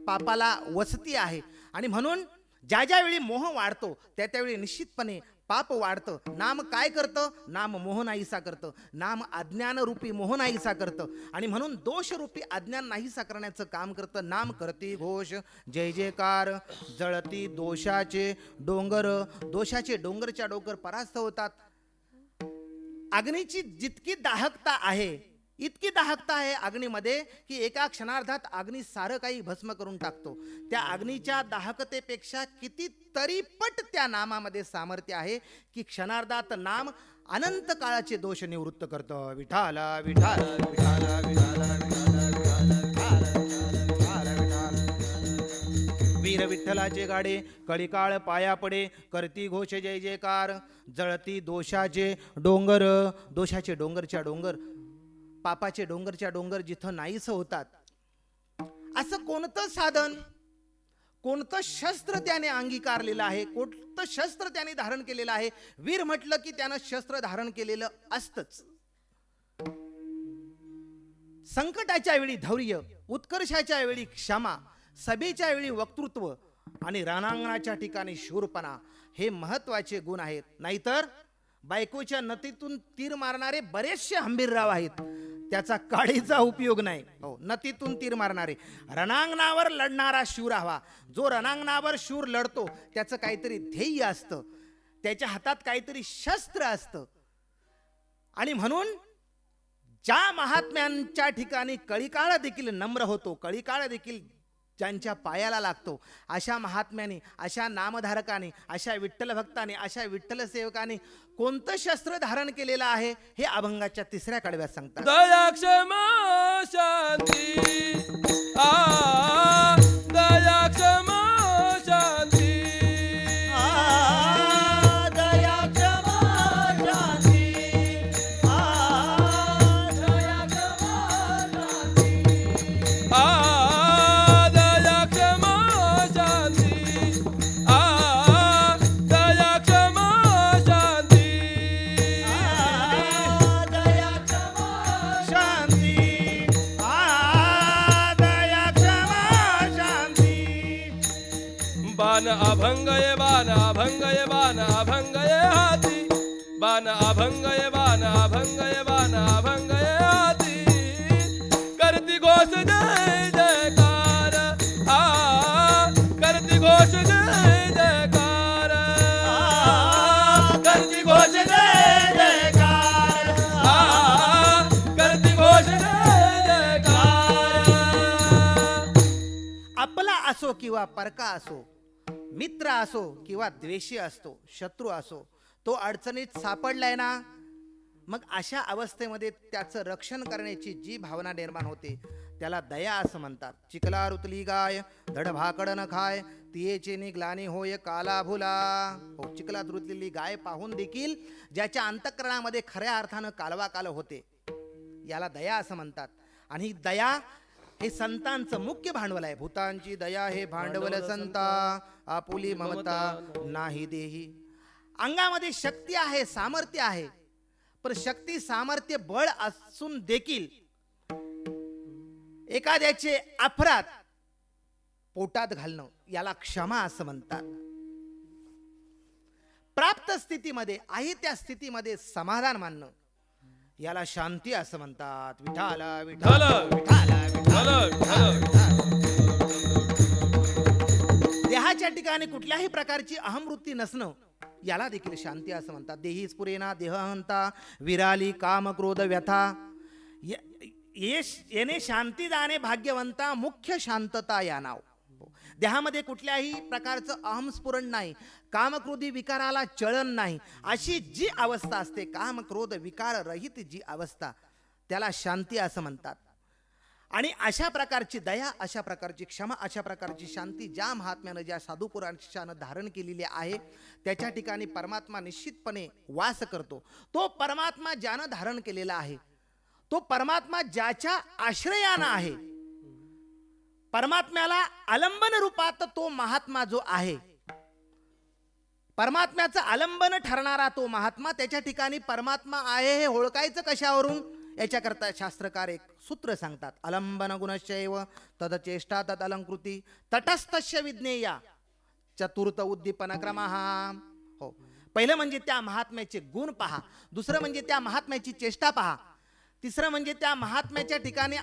पापाला वसती आहे. आणि म्हणून ज्या ज्या वेळी मोह वाढतो त्या त्यावेळी निश्चितपणे पाप वाढतं. नाम काय करतं? नाम मोह नाहीसा करतं, नाम अज्ञानरूपी मोह नाहीसा करतं. आणि म्हणून दोषरूपी अज्ञान नाहीसा करण्याचं काम करतं नाम. करती घोष जय जयकार, जळती दोषाचे डोंगर. दोषाचे डोंगरच्या डोंगर परास्त होतात. अग्नीची जितकी दाहकता आहे इतकी दाहकता आहे अग्नीमध्ये की एका क्षणार्धात अग्नी सारं काही भस्म करून टाकतो. त्या अग्नीच्या दाहकतेपेक्षा कितीतरी पट त्या नामामध्ये सामर्थ्य आहे की क्षणार्धात नाम अनंत काळाचे दोष निवृत्त करतं. विठाला विठाला विठाला विठाला वीर विठ्ठलाचे गाडे कळीकाळ पाया पडे करती घोष जय जयकार. जळती दोषाचे डोंगर, दोषाचे डोंगरच्या डोंगर, पापाचे डोंगरच्या डोंगर जिथं नाहीस होतात. असं कोणतं साधन, कोणतं शस्त्र त्याने अंगीकारलेलं आहे, कोणतं शस्त्र त्याने धारण केलेलं आहे. वीर म्हटलं की त्यानं शस्त्र धारण केलेलं असतंच. संकटाच्या वेळी धैर्य, उत्कर्षाच्या वेळी क्षमा, सभेच्या वेळी वक्तृत्व आणि रणांगणाच्या ठिकाणी शूरपणा हे महत्वाचे गुण आहेत. नाहीतर बायकोच्या नतीतून तीर मारणारे बरेचसे हंबीरराव आहेत, त्याचा काडीचा उपयोग नाही. हो, नतीतून तीर मारणारे. रणांगणावर लढणारा शूर हवा. जो रणांगणावर शूर लढतो त्याचं काहीतरी ध्येय असतं, त्याच्या हातात काहीतरी शस्त्र असतं. आणि म्हणून ज्या महात्म्यांच्या ठिकाणी कळीकाळ देखील नम्र होतो, कळीकाळ देखील ज्यांच्या पायाला लागतो, अशा महात्म्याने, अशा नामधारकाने, अशा विठ्ठल भक्ताने, अशा विठ्ठल सेवकाने कोणतं शस्त्र धारण केलेलं आहे हे अभंगाच्या 3ऱ्या कडव्यात सांगतात. दया क्षमा शांती दया क्षमा शांती दया क्षमा शांती दया क्षमा शांती दया क्षमा शांती दया क्षमा शांती दया क्षमा शांती दया क्षमा शांती. बाण अभंगये बाण अभंगये बाण अभंगये हाती बाण अभंगये बाण अभंगये बाण अभंगये हाती करती घोष जय जयकार करती घोष जय जयकार करती घोष जय जयकार करती घोष जय जयकार. आपला असो किंवा परका असो, मित्र असो किंवा द्वेषी असतो, शत्रू असो, तो अडचणीत सापडलाय ना, मग अशा अवस्थेमध्ये त्याचं रक्षण करण्याची जी भावना निर्माण होते त्याला दया असं म्हणतात. चिखला रुतली गाय धड भाकड न खाय तियेचे निग्लानी होय काला भुला. हो, चिखलात रुतलेली गाय पाहून देखील ज्याच्या अंतःकरणामध्ये खऱ्या अर्थानं कालवाकाल होते याला दया असं म्हणतात. आणि ही दया हे संतांचं मुख्य भांडवल आहे. भूतांची दया हे भांडवल संता आपुली ममता नाही देही. अंगामध्ये शक्ती आहे, सामर्थ्य आहे, पण शक्ती सामर्थ्य बळ असून देखील एखाद्याचे अपराध पोटात घालणं याला क्षमा असं म्हणतात. प्राप्त स्थितीमध्ये आहे त्या स्थितीमध्ये समाधान मानणं याला शांती असं म्हणतात. विठाला विठाला विठाला विठाला. देहाच्या ठिकाणी कुठल्याही प्रकारची अहमवृत्ती नसणं याला देखील शांती असं म्हणतात. देही स्फुरेना देहहंता विराली काम क्रोध व्यथा येणे शांती दाने भाग्यवंता मुख्य शांतता या नाव. देहामध्ये कुठल्याही प्रकारचं अहमस्फुरण नाही, कामक्रोधी विकाराला चलन नाही, अशी जी अवस्था असते, काम क्रोध विकार रहित जी अवस्था, त्याला शांती असं म्हणतात. आणि अशा प्रकारची दया, अशा प्रकारची क्षमा, अशा प्रकारची शांती ज्या महात्म्यानं, ज्या साधू पुरुषानं धारण केलेली आहे त्याच्या ठिकाणी परमात्मा निश्चितपणे वास करतो. तो परमात्मा ज्यानं धारण केलेला आहे, तो परमात्मा ज्याच्या आश्रयानं आहे, परमात्म्याला आलंबन रूपात तो महात्मा जो आहे, परमात्म्याचं आलंबन ठरणारा तो महात्मा, त्याच्या ठिकाणी परमात्मा आहे हे ओळखायचं कशावरून? याच्याकरता शास्त्रकार एक सूत्र सांगतात. अलंबन गुणश्चैव तदचेष्टा तद अलंकृती तटस्थस्य विज्ञेया चतुर्थ उद्दीपन क्रमः. हो, पहिलं म्हणजे त्या महात्म्याचे गुण पहा, दुसरं म्हणजे त्या महात्म्याची चेष्टा पहा, तिसरं म्हणजे त्या महात्म्याच्या ठिकाणी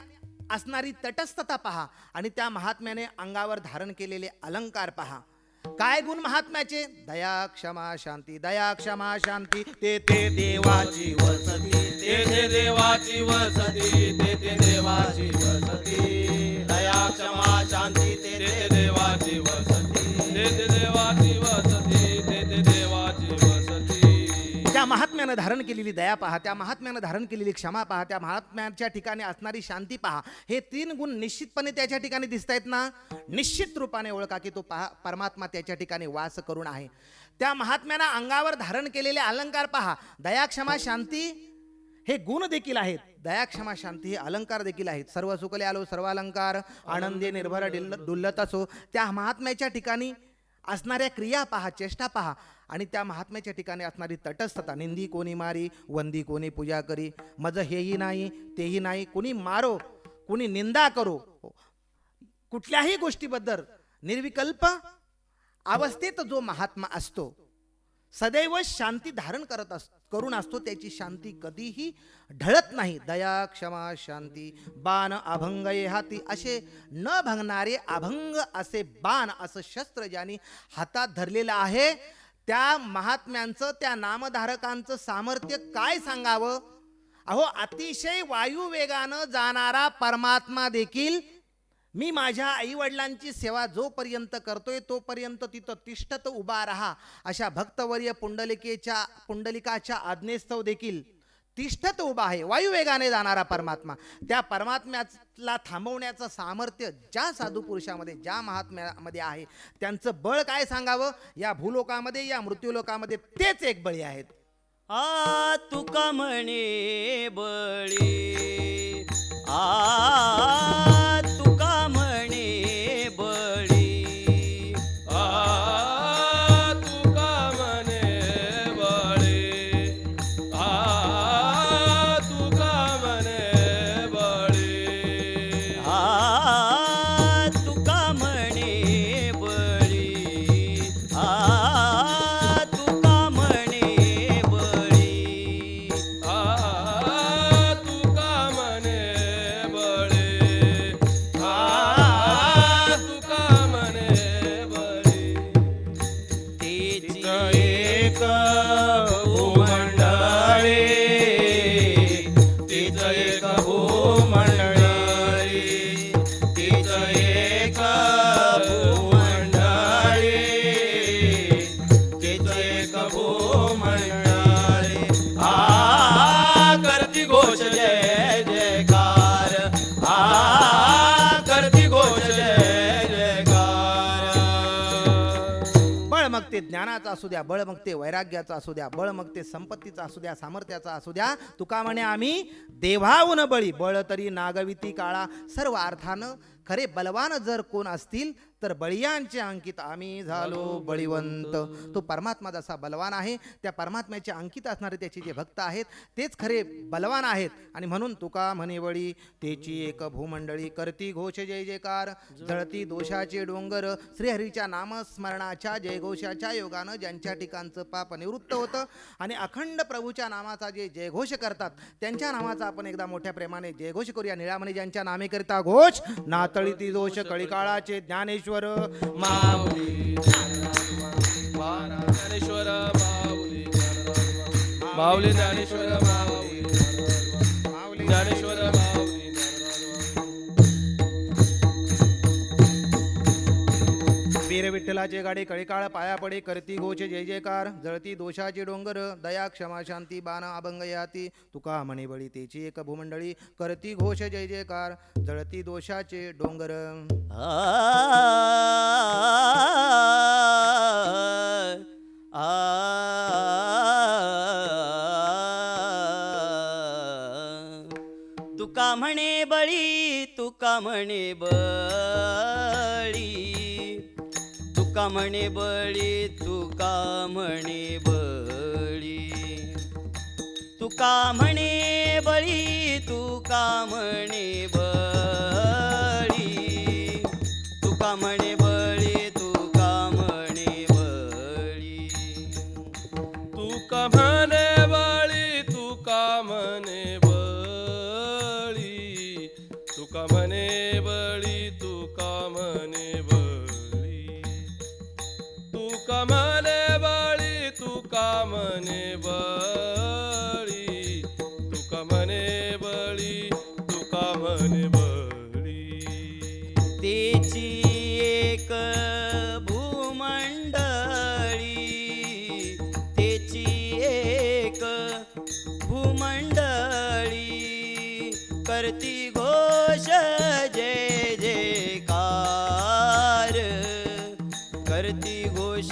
असणारी तटस्थता पहा, आणि त्या महात्म्याने अंगावर धारण केलेले अलंकार पहा. काय गुण महात्म्याचे? दया क्षमा शांती, दया क्षमा शांती, ते देवाची वसती, तेथे देवाची वसती धारण केलेली दया पहा, त्या महात्म्यानं धारण केलेली क्षमा पहा, त्या महात्म्याच्या ठिकाणी असणारी शांती पहा. हे 3 गुण निश्चितपणे त्याच्या ठिकाणी दिसत आहेत ना. निश्चित रूपाने ओळखा की तो परमात्मा त्याच्या ठिकाणी वास करून आहे. त्या महात्म्यानं अंगावर धारण केलेले अलंकार पहा. दया, क्षमा, शांती हे गुण देखील आहेत. दया, क्षमा, शांती हे अलंकार देखील आहेत. सर्व सुकले आलो सर्व अलंकार, आनंदे निर्भर डुल्लत असो. त्या महात्म्याच्या ठिकाणी असणाऱ्या क्रिया पहा, चेष्टा पहा, आणि त्या महात्म्याच्या ठिकाणी असणारी तटस्थता. निंदी कोणी मारी, वंदी कोणी पूजा करी, मज हेही नाही तेही नाही, कोणी मारो कोणी निंदा करो. कुठल्याही गोष्टीबद्दल निर्विकल्प अवस्थेत जो महात्मा असतो, सदैव शांती धारण करून असतो, त्याची शांती कधीही ढळत नाही. दया, क्षमा, शांती बाण अभंग ये हाती, असे न भंगणारे अभंग असे बाण, असं शस्त्र ज्यांनी हातात धरलेलं आहे, त्या महात्म्यांचं, त्या नामधारकांचं सामर्थ्य काय सांगावं. अहो, अतिशय वायुवेगानं जाणारा परमात्मा देखील मी माझ्या आईवडिलांची सेवा जोपर्यंत करतोय तोपर्यंत तिथं तिष्ठत उभा राहा, अशा भक्तवर्य पुंडलिकाच्या आज्ञेस्तव देखील तिष्ठत उभा आहे. वायुवेगाने जाणारा परमात्मा, त्या परमात्म्याला थांबवण्याचं सामर्थ्य ज्या साधू पुरुषामध्ये, ज्या महात्म्यामध्ये आहे, त्यांचं बळ काय सांगावं. या भूलोकामध्ये, या मृत्यूलोकामध्ये तेच एक बळी आहेत. तुका म्हणे बळी, तुका म्हणे बळी, तुका म्हणे बळी, तुका म्हणे बळी, तुका म्हणे बळी, तुका म्हणे बळी, तुका म्हणे बळी, तुका म्हणे बळी. तेची एक भूमंडळी, तिचं एक भूमंडळी, तिचं एक भूमंडळी, तिचं एक भूमंडळी. करती घोष जय जयकार, करती घोष जय जयकार. बळ मग ते ज्ञानाचं असू द्या, बळ मग ते वैराग्याचं असू द्या, बळ मग ते संपत्तीचं असू द्या, सामर्थ्याचं असू द्या. तुका म्हणे आम्ही देवाहून बळी, बळ तरी नागविती काळा. सर्व अर्थानं खरे बलवान जर कोण असतील तर बळीयांचे अंकित आम्ही झालो बळीवंत. तो परमात्मा जसा बलवान आहे, त्या परमात्म्याचे अंकित असणारे त्याचे जे भक्त आहेत तेच खरे बलवान आहेत. आणि म्हणून तुका म्हणे बळी, तेची एक भूमंडळी, करती घोष जय जयकार, जळती दोषाचे डोंगर. श्रीहरीच्या नामस्मरणाच्या जयघोषाच्या योगानं ज्यांच्या ठिकाणचं पाप निवृत्त होतं आणि अखंड प्रभूच्या नामाचा जे जयघोष करतात, त्यांच्या नामाचा आपण एकदा मोठ्या प्रेमाने जयघोष करूया. निळामणी ज्यांच्या नामे करिता घोष, नातळीती दोष कळीकाळाचे ज्ञानेश्वर माऊली. ज्ञानेश्वर माऊली, माऊली ज्ञानेश्वर माऊली, ज्ञानेश्वर माऊली. वीर विठ्ठलाचे गाडे कळीकाळ पाया पडे, करती घोष जय जयकार, जळती दोषाचे डोंगर, दया क्षमा शांती बाण अभंग याती. तुका म्हणे बळी, तेची एक भूमंडळी, करती घोष जय जयकार, जळती दोषाचे डोंगर. तुका म्हणे बळी, तुका म्हणे बळी, तुका म्हणे बळी, तुका म्हणे बळी, तुका म्हणे बळी, तुका म्हणे बळी, तुका म्हणे बळी, तुका म्हणे बळी. तुका म्हणे बळी, तुका म्हणे बळी, तुका म्हणे बळी, तुका म्हणे बळी, तुका म्हणे बळी, तुका म्हणे बळी, तुका म्हणे बळी, तुका म्हणे बळी. तेची एक भूमंडळी, तेची एक करती घोष जय जयकार करती घोष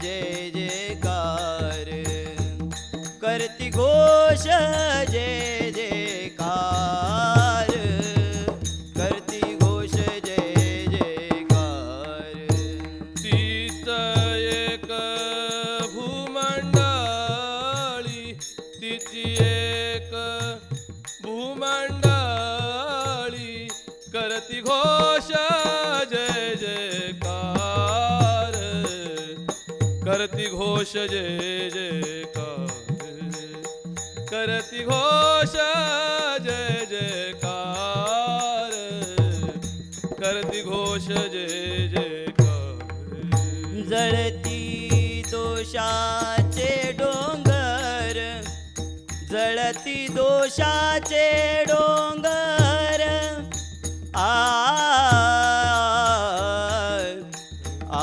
जय जयकार करती घोष जय जयकार करती घोष जय जयकार तीच एक भूमंडळी तिची एक भूमंडळी करती घोष जय जयकार करती घोष जय जयकार करती घोष जय जयकार करती घोष जय जयकार जळती दोषाचे डोंगर जळती दोषाचे डोंगर आ आ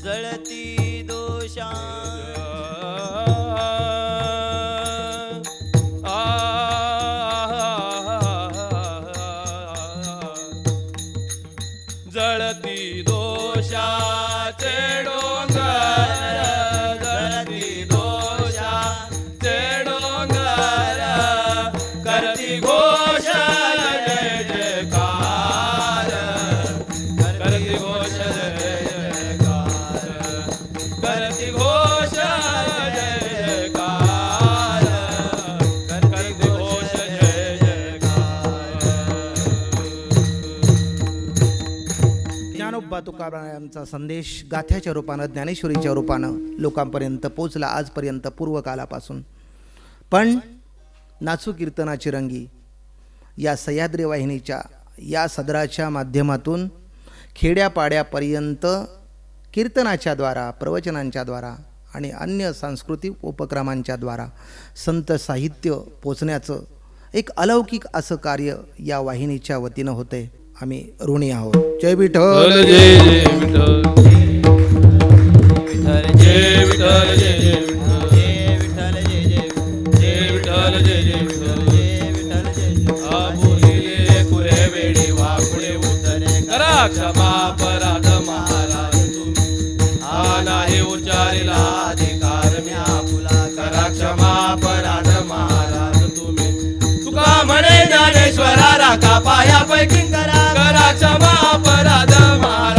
जळती दोषा जळती दोषाचे डोंगर जळती दोषाचे डोंगर करती घोष जय जयकार करती घोष जय जयकार करती घोष जय जयकार करती घोष जय जयकार ज्ञानोबा तुकारामांचा संदेश गाथ्याच्या रूपानं ज्ञानेश्वरीच्या रूपानं लोकांपर्यंत पोचला आजपर्यंत पूर्वकालापासून. पण नाचू कीर्तनाची रंगी या सह्याद्री वाहिनीच्या या सदराच्या माध्यमातून खेड्यापाड्यापर्यंत कीर्तनाच्या द्वारा प्रवचनांच्या द्वारा आणि अन्य सांस्कृतिक उपक्रमांच्या द्वारा संत साहित्य पोचण्याचं एक अलौकिक असं कार्य या वाहिनीच्या वतीनं होते. आम्ही ऋणी आहोत. जय विठ्ठल जय जय विठ्ठल जय विठ्ठल जय जय विठ्ठल जय विठ्ठल जय जय जय विठ्ठल जय जय विठ्ठल जय विठ्ठल जय जय आबोलीले कुरे वेडी वाकुडे उतरे करा क्षमा अपराध महाराज तुम्ही हा नाही उच्चारिला अधिकार म्या फुला करा क्षमा अपराध महाराज तुम्ही तुका म्हणे ज्ञानेश्वरा राखा पायापैकी करा क्षमा अपराध महाराज